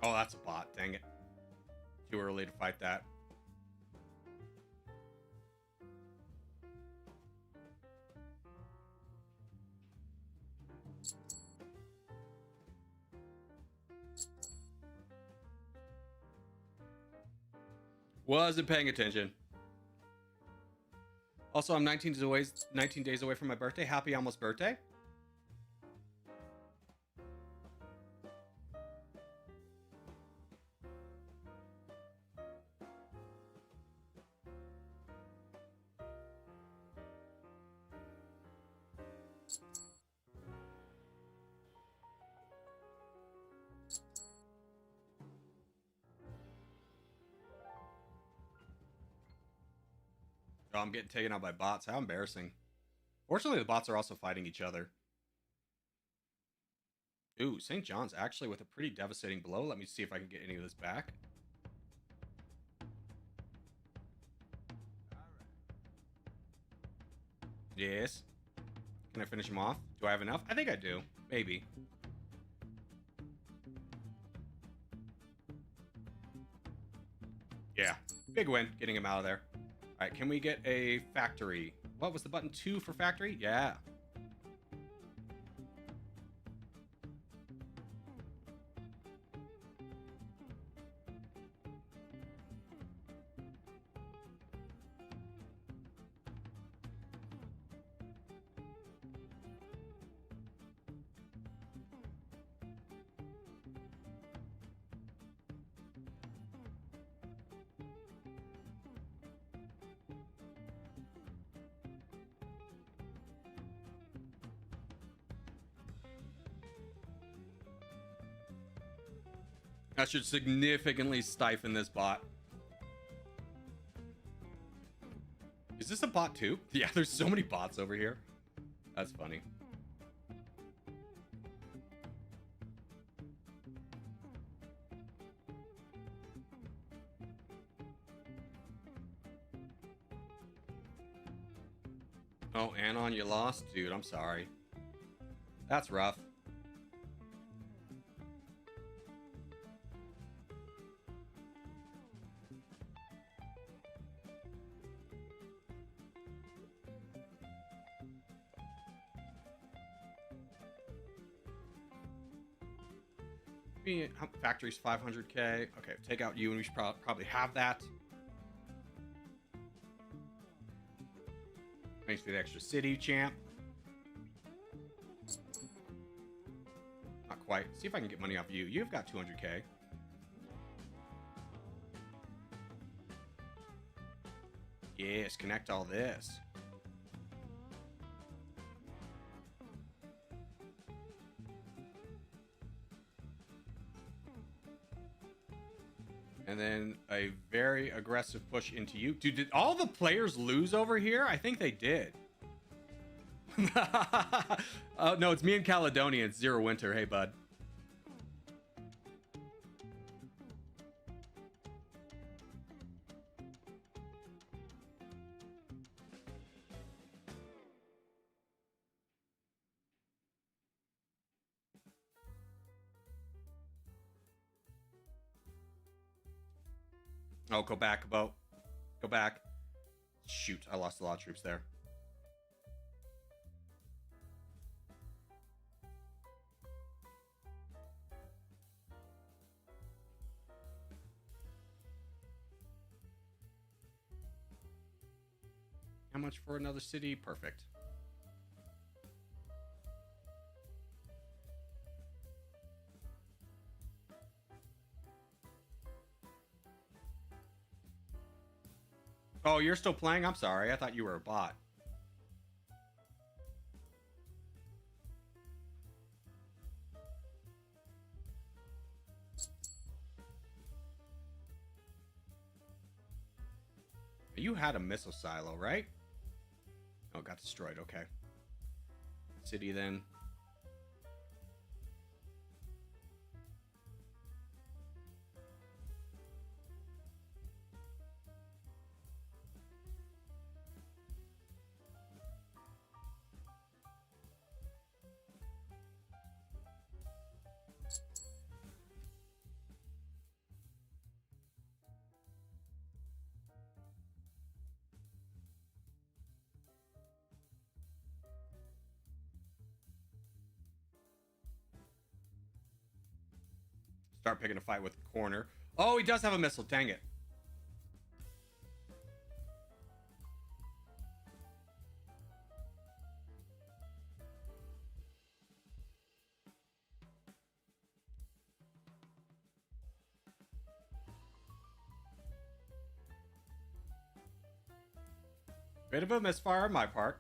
Oh, that's a bot. Dang it. Too early to fight that. Wasn't paying attention. Also, I'm 19 days away from my birthday. Happy almost birthday. Oh, I'm getting taken out by bots. How embarrassing. Fortunately, the bots are also fighting each other. Ooh, St. John's actually with a pretty devastating blow. Let me see if I can get any of this back. Yes. Can I finish him off? Do I have enough? I think I do. Maybe. Yeah. Big win. Getting him out of there. All right, can we get a factory? What was the button? 2 for factory? Yeah. That should significantly stifle this bot. Is this a bot too? Yeah, there's so many bots over here. That's funny. Oh, Anon, you lost? Dude, I'm sorry. That's rough. Factory's 500k. Okay, take out you and we should probably have that. Thanks for the extra city, champ. Not quite. See if I can get money off you. You've got 200k. Yes, connect all this. And then a very aggressive push into you. Dude, did all the players lose over here? I think they did. Oh, no, it's me and Caledonia. It's Zero Winter. Hey, bud. Oh, go back, Bo. Go back. Shoot, I lost a lot of troops there. How much for another city? Perfect. Oh, you're still playing? I'm sorry. I thought you were a bot. You had a missile silo, right? Oh, got destroyed. Okay. City then. start picking a fight with corner. Oh, he does have a missile. Dang it. Bit of a misfire on my part.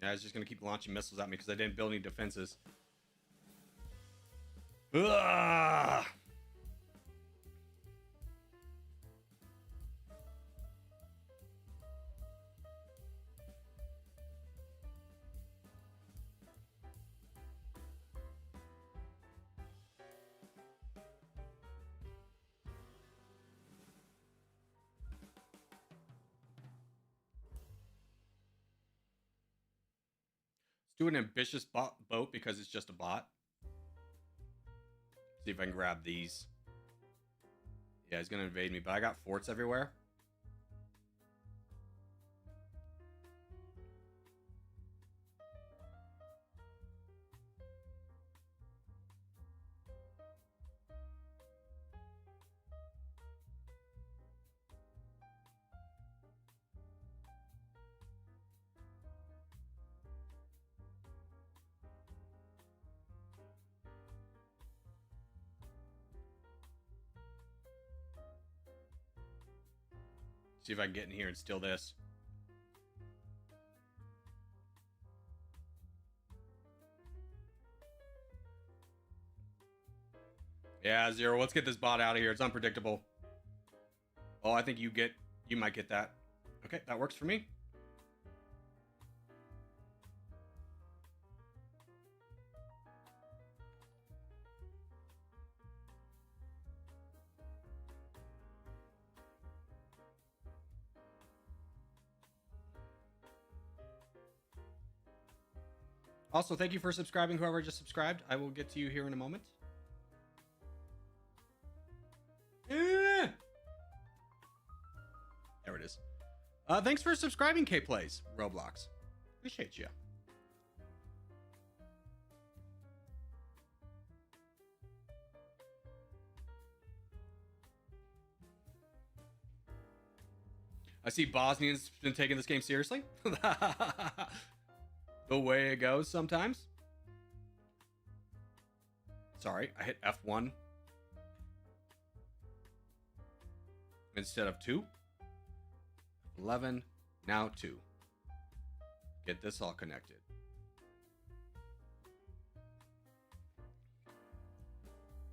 Yeah, I was just gonna keep launching missiles at me because I didn't build any defenses. Ugh! Let's do an ambitious boat because it's just a bot. See if I can grab these. Yeah, he's gonna invade me, but I got forts everywhere. See if I can get in here and steal this. Yeah, Zero, let's get this bot out of here. It's unpredictable. Oh, I think you might get that. Okay, that works for me. Also, thank you for subscribing, whoever just subscribed. I will get to you here in a moment. There it is. Thanks for subscribing, K-Plays, Roblox. Appreciate you. I see Bosnians been taking this game seriously. The way it goes sometimes. Sorry, I hit F1 instead of 2. 11, now 2. Get this all connected.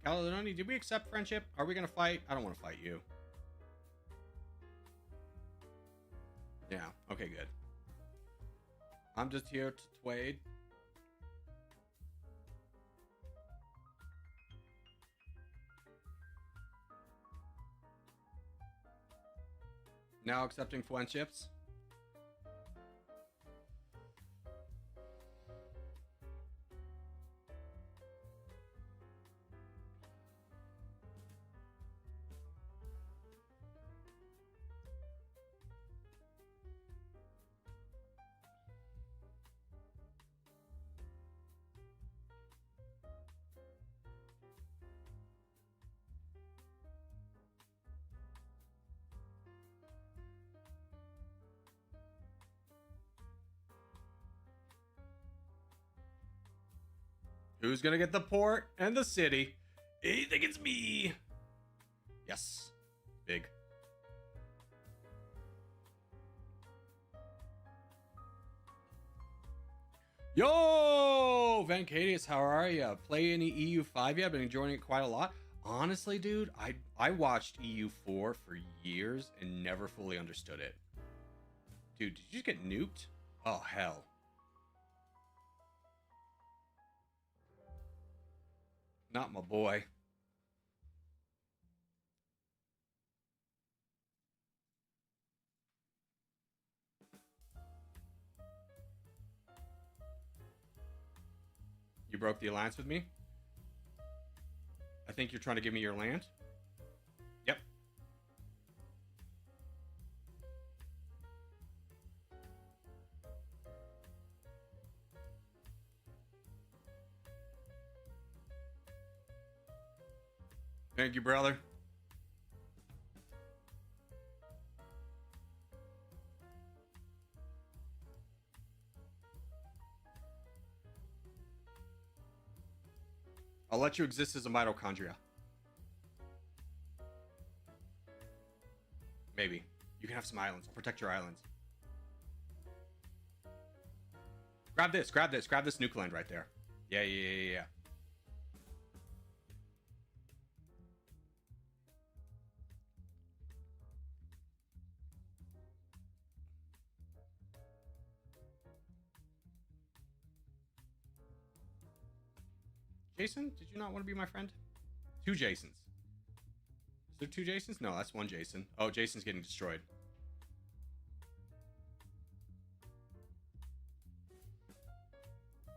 Caledoni, did we accept friendship? Are we gonna fight? I don't want to fight you. Yeah, okay, good. I'm just here to trade. Now accepting friendships. Who's gonna get the port and the city? I think it's me. Yes. Big. Yo, Vancadius, how are ya? Play any EU5 yet? I've been enjoying it quite a lot. Honestly, dude, I watched EU4 for years and never fully understood it. Dude, did you just get nuked? Oh, hell. Not my boy. You broke the alliance with me? think you're trying to give me your land. Yep. Thank you, brother. I'll let you exist as a mitochondria. Maybe. You can have some islands. I'll protect your islands. Grab this. Grab this. Grab this nuke land right there. Yeah, yeah, yeah, yeah. Jason, did you not want to be my friend? Two Jasons. Is there two Jasons? No, that's one Jason. Oh, Jason's getting destroyed.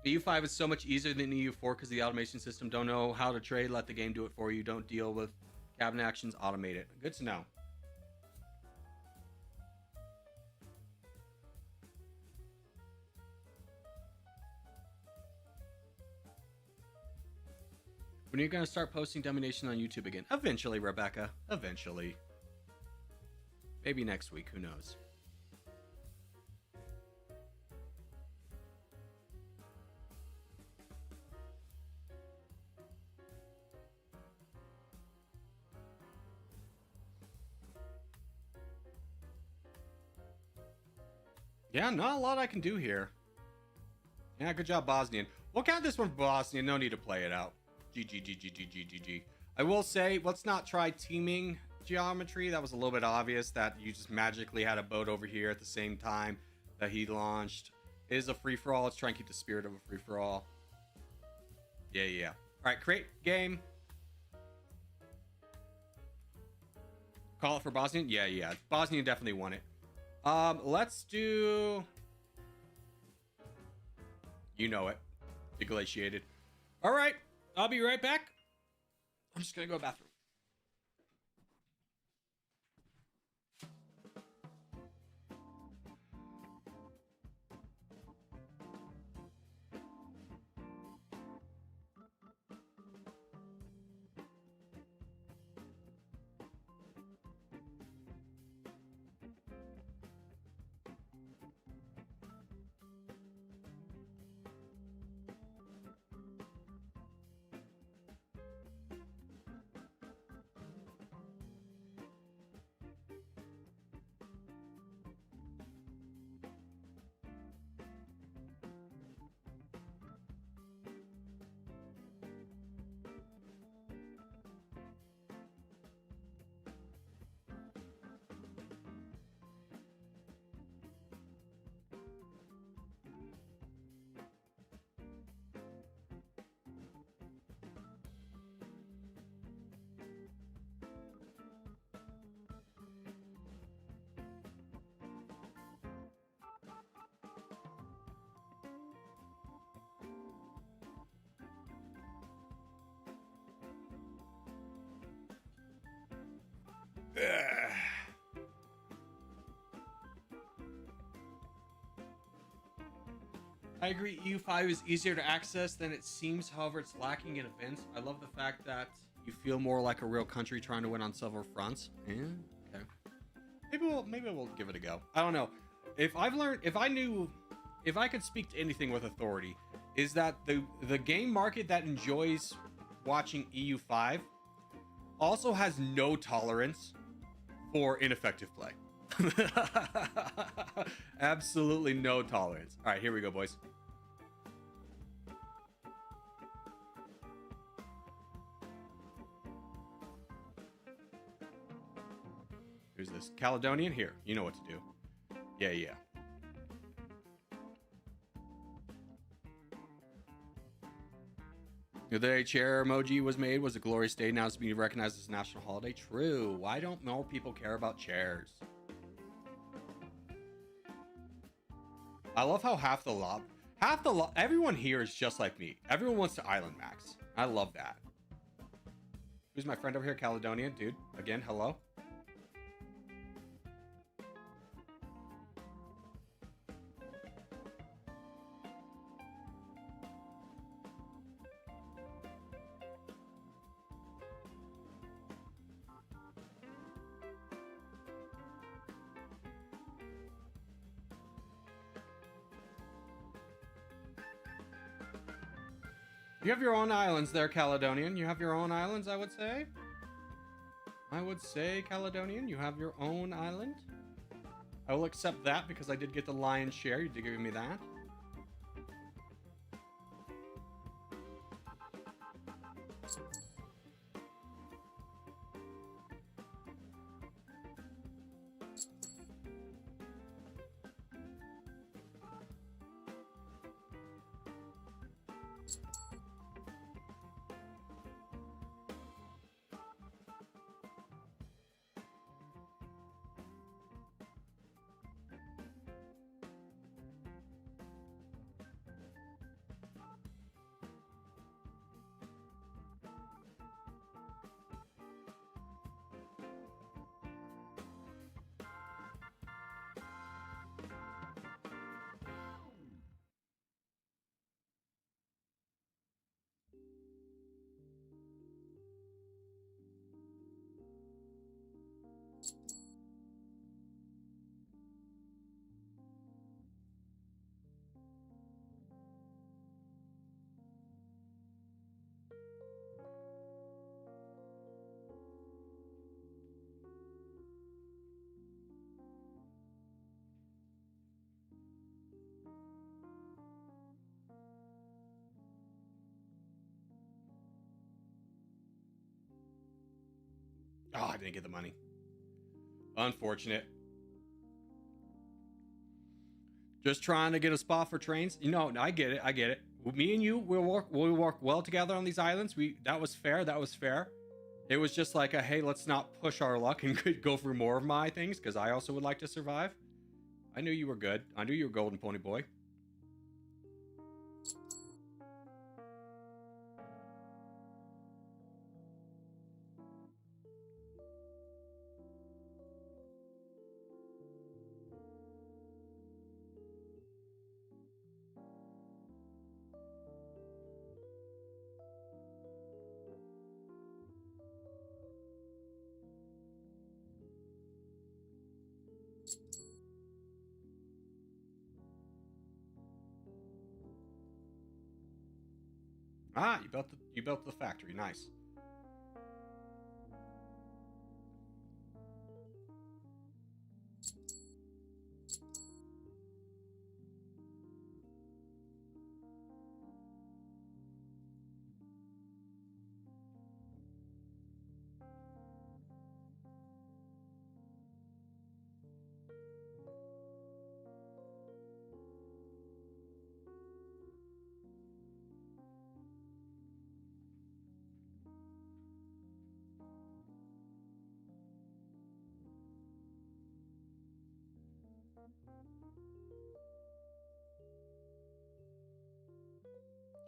EU5 is so much easier than EU4 because the automation system don't know how to trade. Let the game do it for you. Don't deal with cabinet actions. Automate it. Good to know. When are you going to start posting domination on YouTube again? Eventually, Rebecca. Eventually. Maybe next week. Who knows? Yeah, not a lot I can do here. Yeah, good job, Bosnian. We'll count this one for Bosnian. No need to play it out. GG. I will say, let's not try teaming geometry. That was a little bit obvious that you just magically had a boat over here at the same time that he launched. It is a free-for-all. Let's try and keep the spirit of a free-for-all. Yeah. All right, create game. Call it for Bosnian? Yeah. Bosnian definitely won it. Let's do... You know it. Deglaciated. All right. I'll be right back. I'm just gonna go to the bathroom. I agree, EU5 is easier to access than it seems, however, it's lacking in events. I love the fact that you feel more like a real country trying to win on several fronts. Yeah, okay. Maybe we'll give it a go. I don't know. If I could speak to anything with authority, is that the game market that enjoys watching EU5 also has no tolerance for ineffective play. Absolutely no tolerance. All right, here we go, boys. Who's this? Caledonian? Here. You know what to do. Yeah. The day chair emoji was made was a glorious day. Now it's being recognized as a national holiday. True. Why don't more people care about chairs? I love how everyone here is just like me. Everyone wants to island max. I love that. Who's my friend over here? Caledonian, dude. Again, hello. You have your own islands there, Caledonian. You have your own islands, I would say. I would say, Caledonian, you have your own island. I will accept that because I did get the lion's share. You did give me that. Oh, I didn't get the money. Unfortunate. Just trying to get a spot for trains. You know, I get it. I get it. Me and you, we'll work well together on these islands. That was fair. That was fair. It was just like a, hey, let's not push our luck and go through more of my things because I also would like to survive. I knew you were good. I knew you were golden pony boy. Ah, you built the factory. Nice.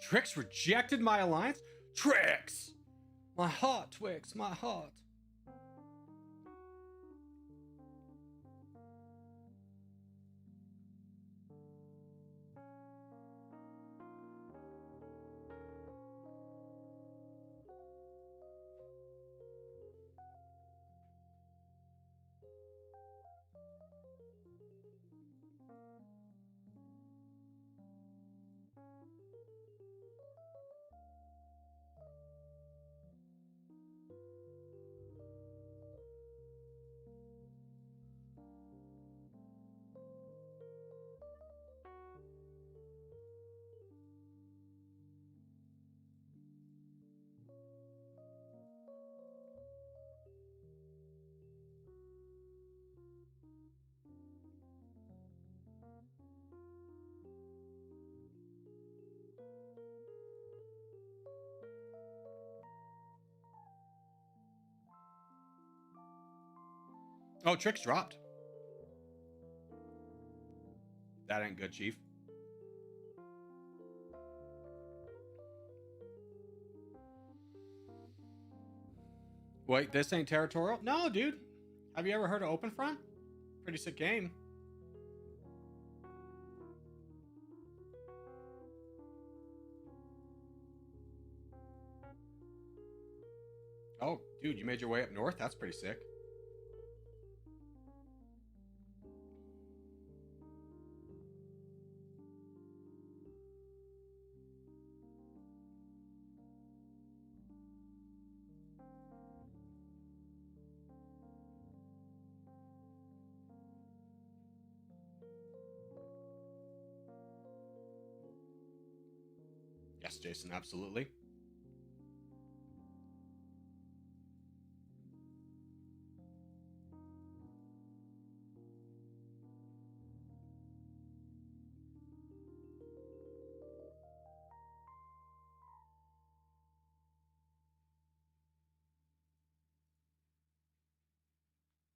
Trix rejected my alliance? Trix! My heart, Twix, my heart. Oh, Trix dropped. That ain't good, Chief. Wait, this ain't Territorial? No, dude. Have you ever heard of Open Front? Pretty sick game. Oh, dude, you made your way up north? That's pretty sick. Yes, Jason, absolutely.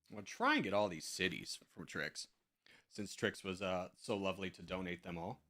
We'll try and get all these cities from Trix, since Trix was so lovely to donate them all.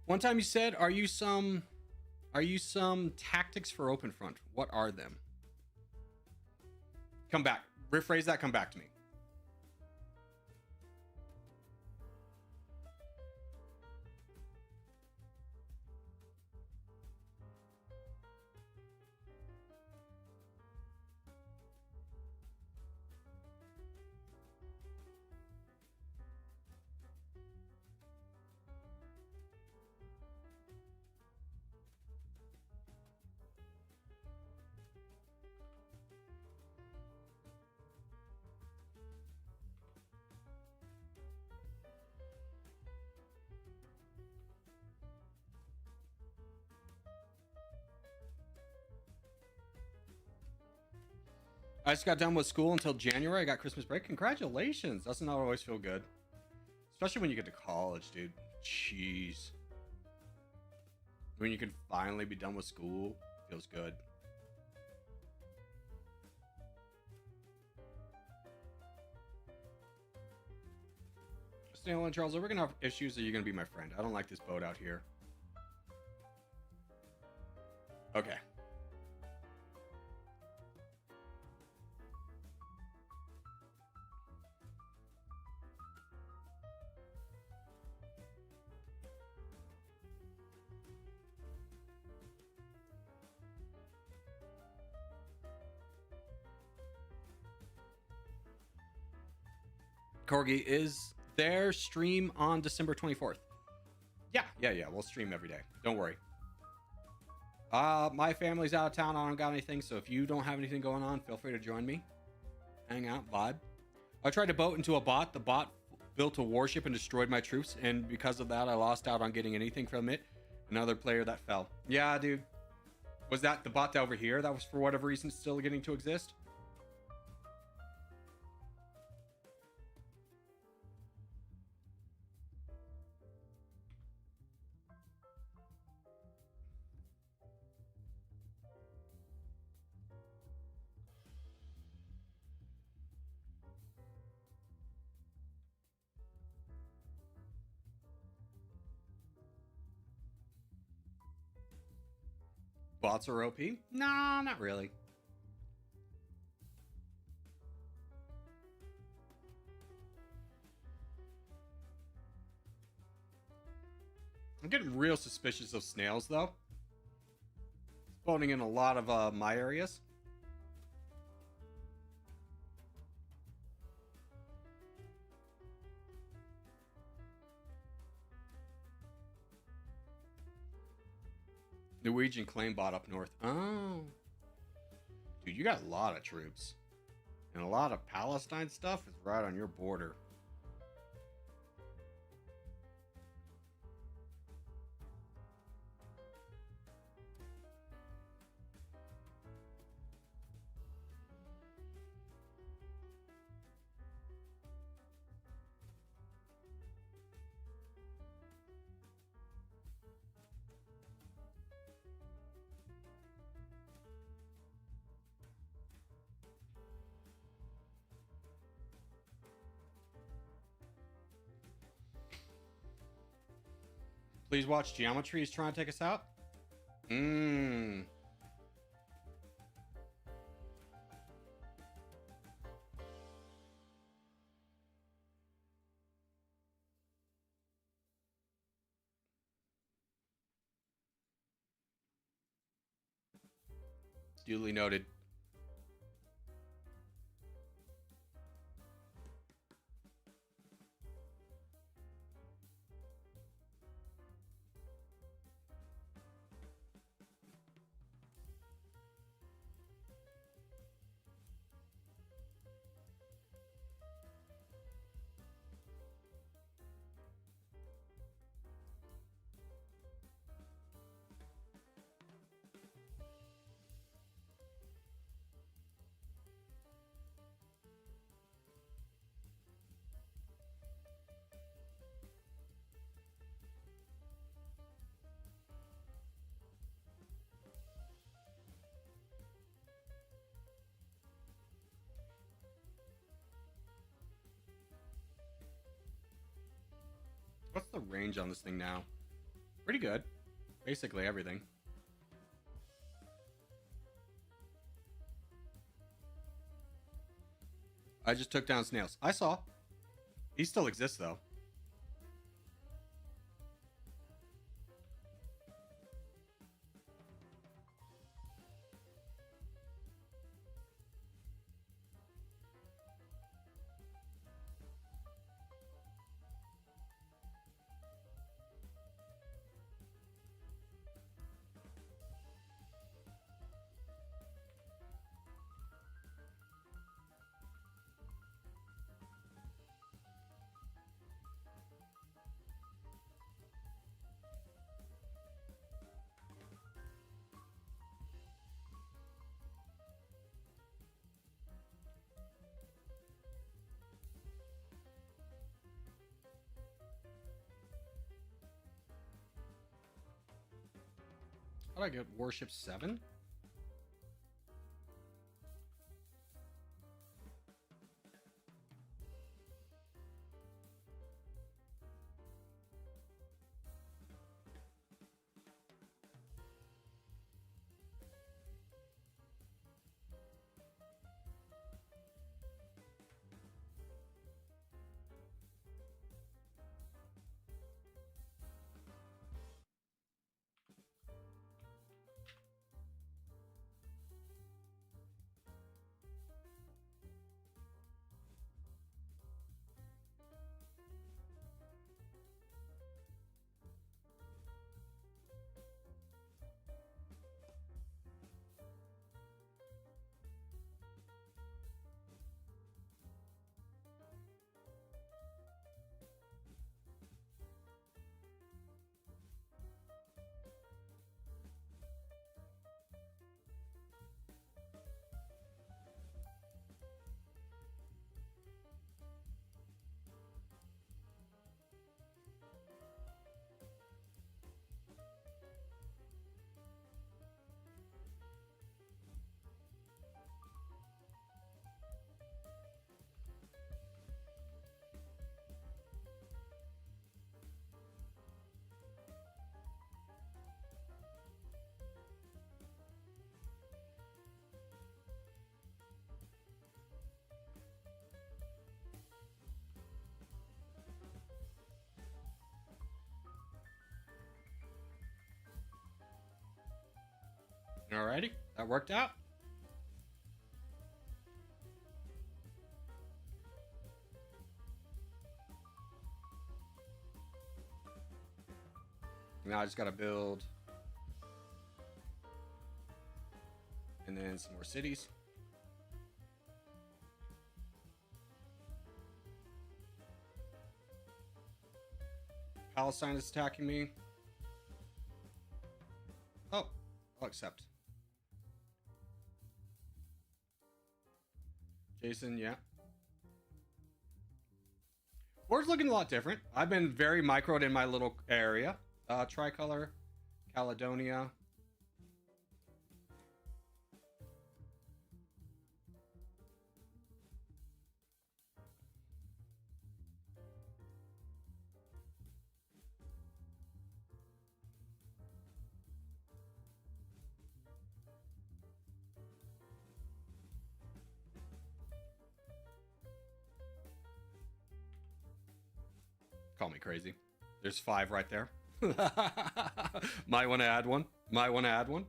One time you said, are you some tactics for Open Front? What are them? Come back. Rephrase that, come back to me. I just got done with school until January. I got Christmas break. Congratulations. Doesn't that always feel good? Especially when you get to college, dude. Jeez. When you can finally be done with school, feels good. Stanley and Charles, are we gonna have issues or are you gonna be my friend? I don't like this boat out here. Okay. Corgi, is their stream on December 24th? Yeah. We'll stream every day. Don't worry. My family's out of town. I don't got anything, so if you don't have anything going on, feel free to join me. Hang out, vibe. I tried to boat into a bot. The bot built a warship and destroyed my troops, and because of that, I lost out on getting anything from it. Another player that fell. Yeah, dude. Was that the bot over here that was for whatever reason still getting to exist? Bots are OP? Nah, not really. I'm getting real suspicious of snails, though. Spawning in a lot of my areas. Norwegian claim bot up north. Oh. Dude, you got a lot of troops. And a lot of Palestine stuff is right on your border. Please watch Geometry is trying to take us out. Mmm. Duly noted. What's the range on this thing now? Pretty good. Basically everything. I just took down snails. I saw. He still exists, though. How did I get Warship 7? Alrighty, that worked out. Now I just gotta build, and then some more cities. Palestine is attacking me. Oh, I'll accept. Jason, yeah. War's looking a lot different. I've been very microed in my little area. Tricolor, Caledonia. Call me crazy. There's 5 right there. Might want to add one. Might want to add one.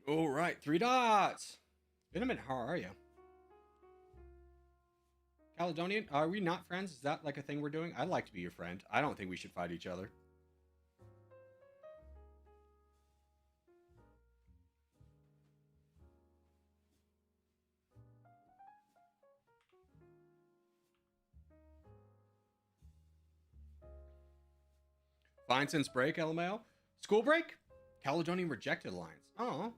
All right, 3 dots. Been a minute. How are you? Caledonian, are we not friends? Is that like a thing we're doing? I'd like to be your friend. I don't think we should fight each other. Fine since break, LMAO. School break? Caledonian rejected alliance. Oh.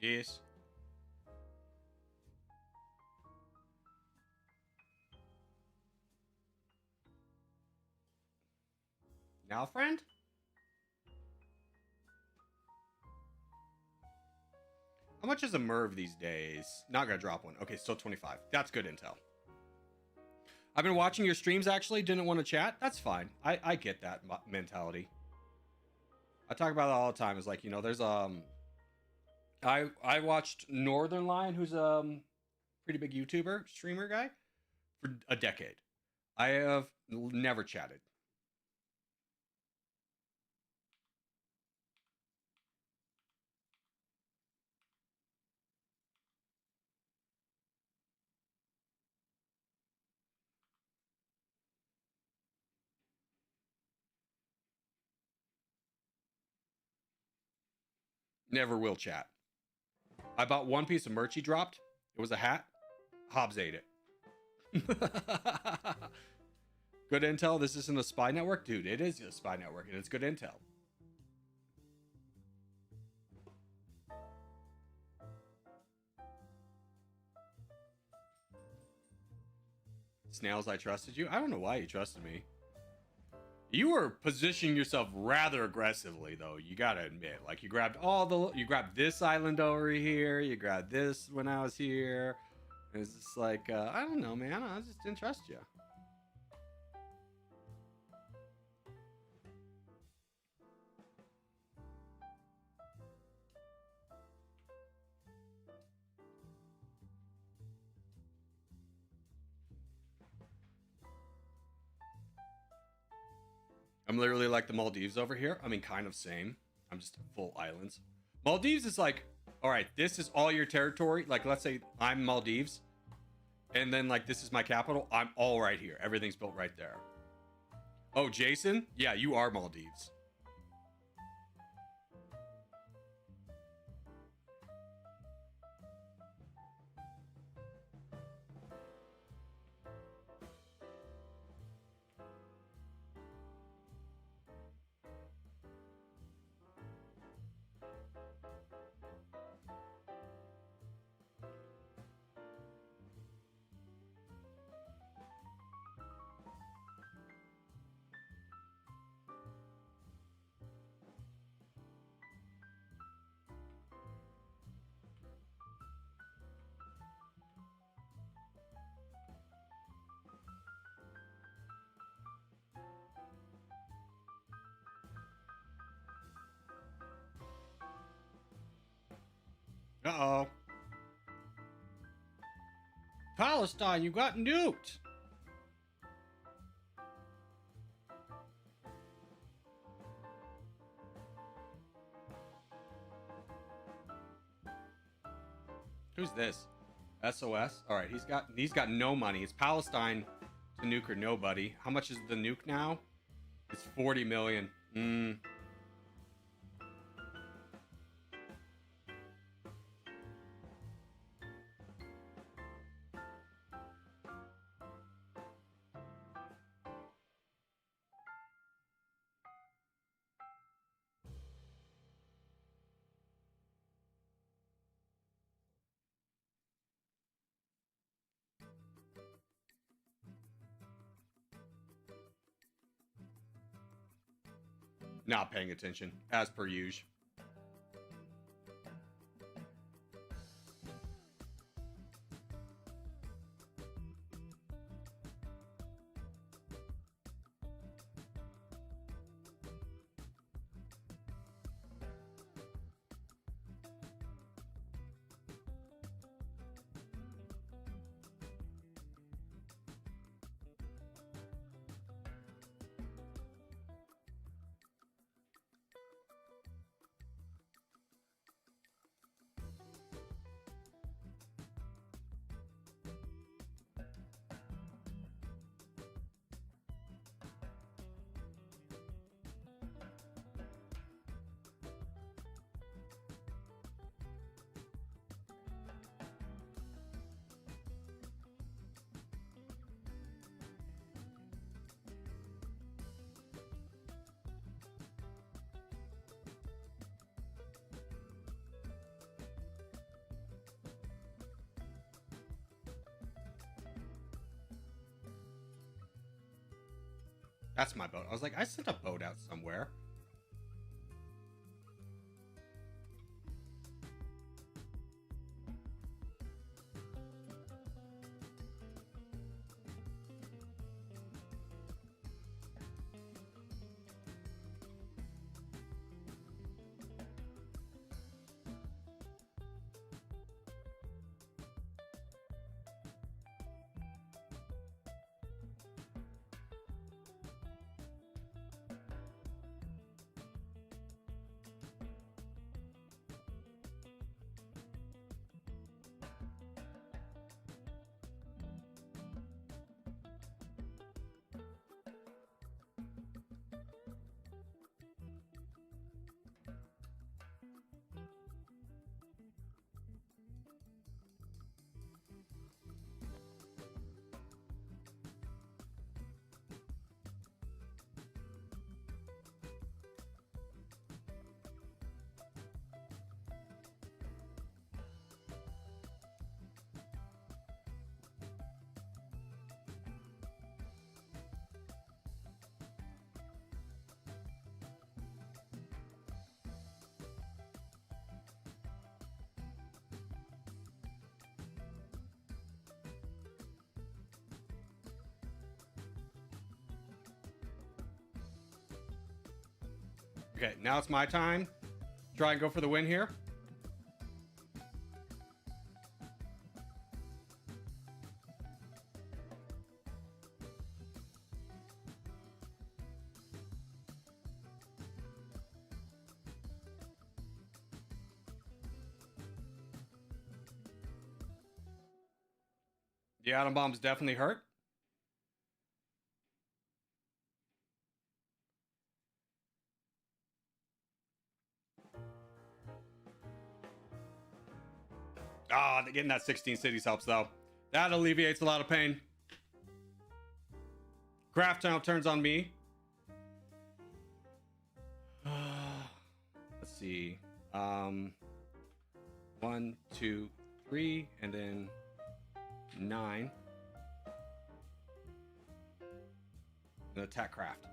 Yes. Now, friend? How much is a Merv these days? Not gonna drop one. Okay, still 25. That's good intel. I've been watching your streams actually. Didn't want to chat. That's fine. I get that mentality. I talk about it all the time. It's like, you know, there's I watched Northern Lion, who's pretty big YouTuber streamer guy, for a decade. I have never chatted. Never will chat. I bought one piece of merch he dropped. It was a hat. Hobbs ate it. Good intel. This isn't a spy network, dude. It is a spy network, and it's good intel. Snails, I trusted you. I don't know why you trusted me. You were positioning yourself rather aggressively, though. You gotta admit, like you grabbed you grabbed this island over here. You grabbed this when I was here. It's just like I don't know, man. I just didn't trust you. I'm literally like the Maldives over here. I mean, kind of same. I'm just full islands. Maldives is like, all right, this is all your territory. Like, let's say I'm Maldives, and then like this is my capital. I'm all right here. Everything's built right there. Oh, Jason? Yeah, you are Maldives. Uh-oh. Palestine, you got nuked. Who's this? SOS? All right, he's got no money. It's Palestine to nuke or nobody. How much is the nuke now? It's 40 million. Not paying attention, as per usual. That's my boat. I was like, I sent a boat out somewhere. Okay, now it's my time. Try and go for the win here. The atom bomb's definitely hurt. Ah, getting that 16 cities helps though. That alleviates a lot of pain. Craft now turns on me. Let's see. 1, 2, 3, and then 9. And attack craft.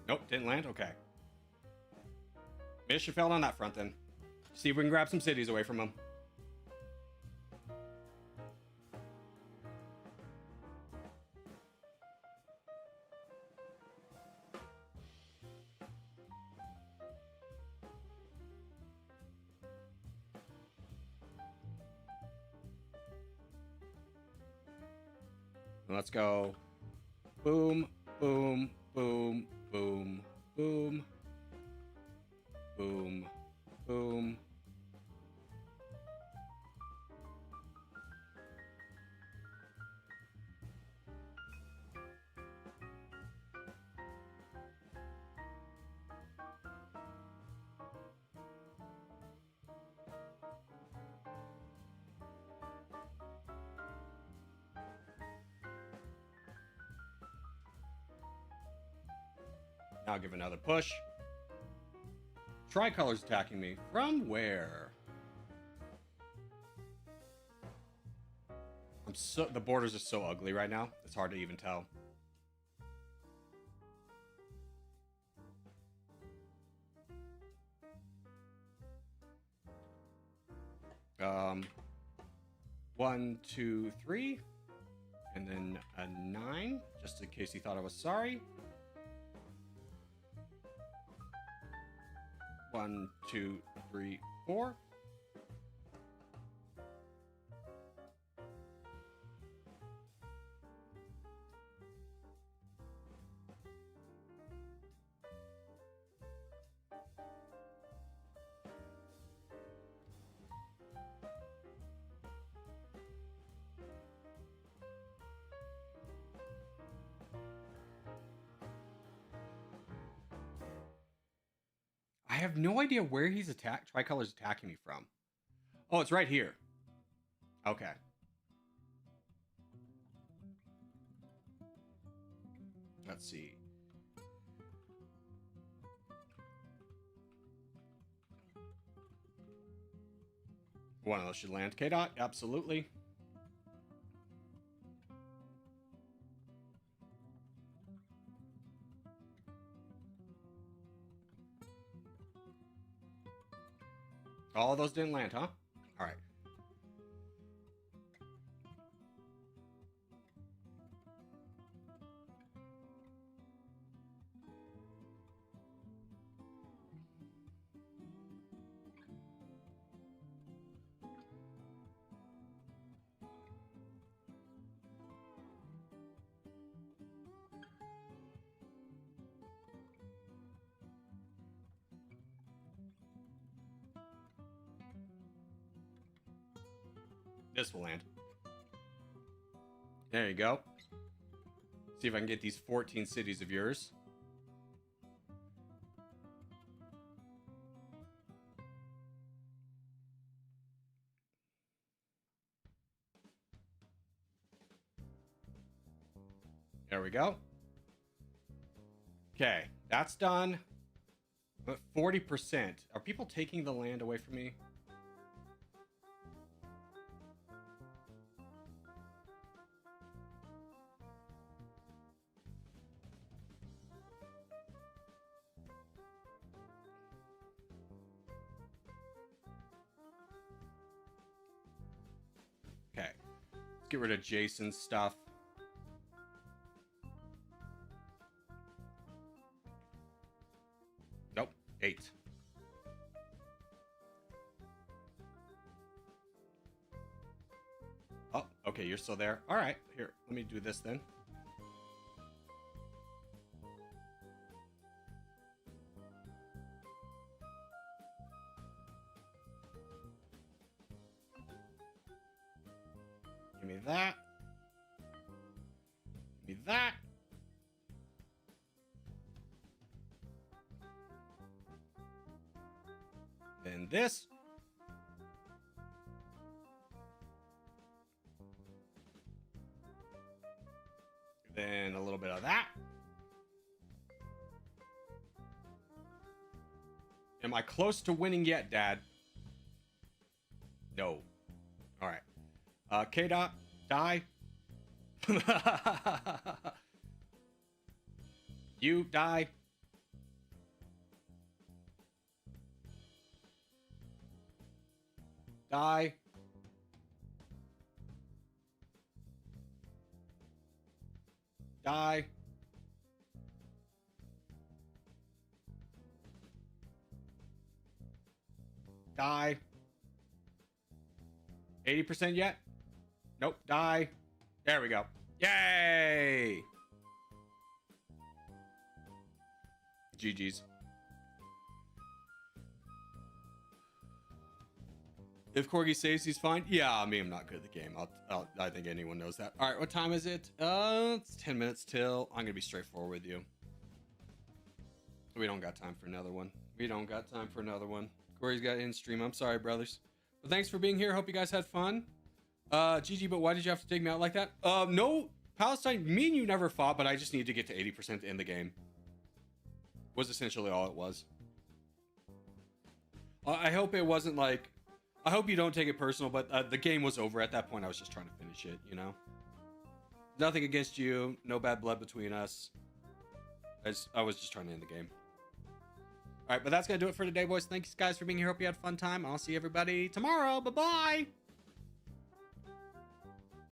Nope, didn't land. Okay. Mission failed on that front then. See if we can grab some cities away from him. Let's go. Boom, boom, boom, boom, boom, boom, boom. Now give another push. Tricolor's attacking me. From where? The borders are so ugly right now. It's hard to even tell. Um, 1, 2, 3, and then a 9, just in case he thought I was sorry. 1, 2, 3, 4. I have no idea where he's Tricolor's attacking me from. Oh, it's right here. Okay. Let's see. One of those should land. K-Dot, absolutely. All those didn't land, huh? All right. This will land. There you go. See if I can get these 14 cities of yours. There we go. Okay, that's done. But 40%. Are people taking the land away from me? get rid of Jason's stuff. Nope. 8. Oh, okay, you're still there. All right, here, let me do this then. Give me that. Give me that. Then this. Then a little bit of that. Am I close to winning yet, Dad? No. All right. K-Dot, die. You die. Die. Die. Die. 80% yet? Nope. Die. There we go. Yay! GG's. If Corgi saves, he's fine. Yeah, I mean, I'm not good at the game. I think anyone knows that. All right, what time is it? It's 10 minutes till. I'm gonna be straightforward with you. We don't got time for another one. We don't got time for another one. Corey's got in stream. I'm sorry, brothers. But thanks for being here. Hope you guys had fun. GG, but why did you have to take me out like that? No, Palestine, me and you never fought, but I just needed to get to 80% to end the game. Was essentially all it was. I hope it wasn't like, I hope you don't take it personal, but the game was over at that point. I was just trying to finish it, you know? Nothing against you. No bad blood between us. I was just trying to end the game. All right, but that's going to do it for today, boys. Thanks, guys, for being here. Hope you had a fun time. I'll see everybody tomorrow. Bye-bye.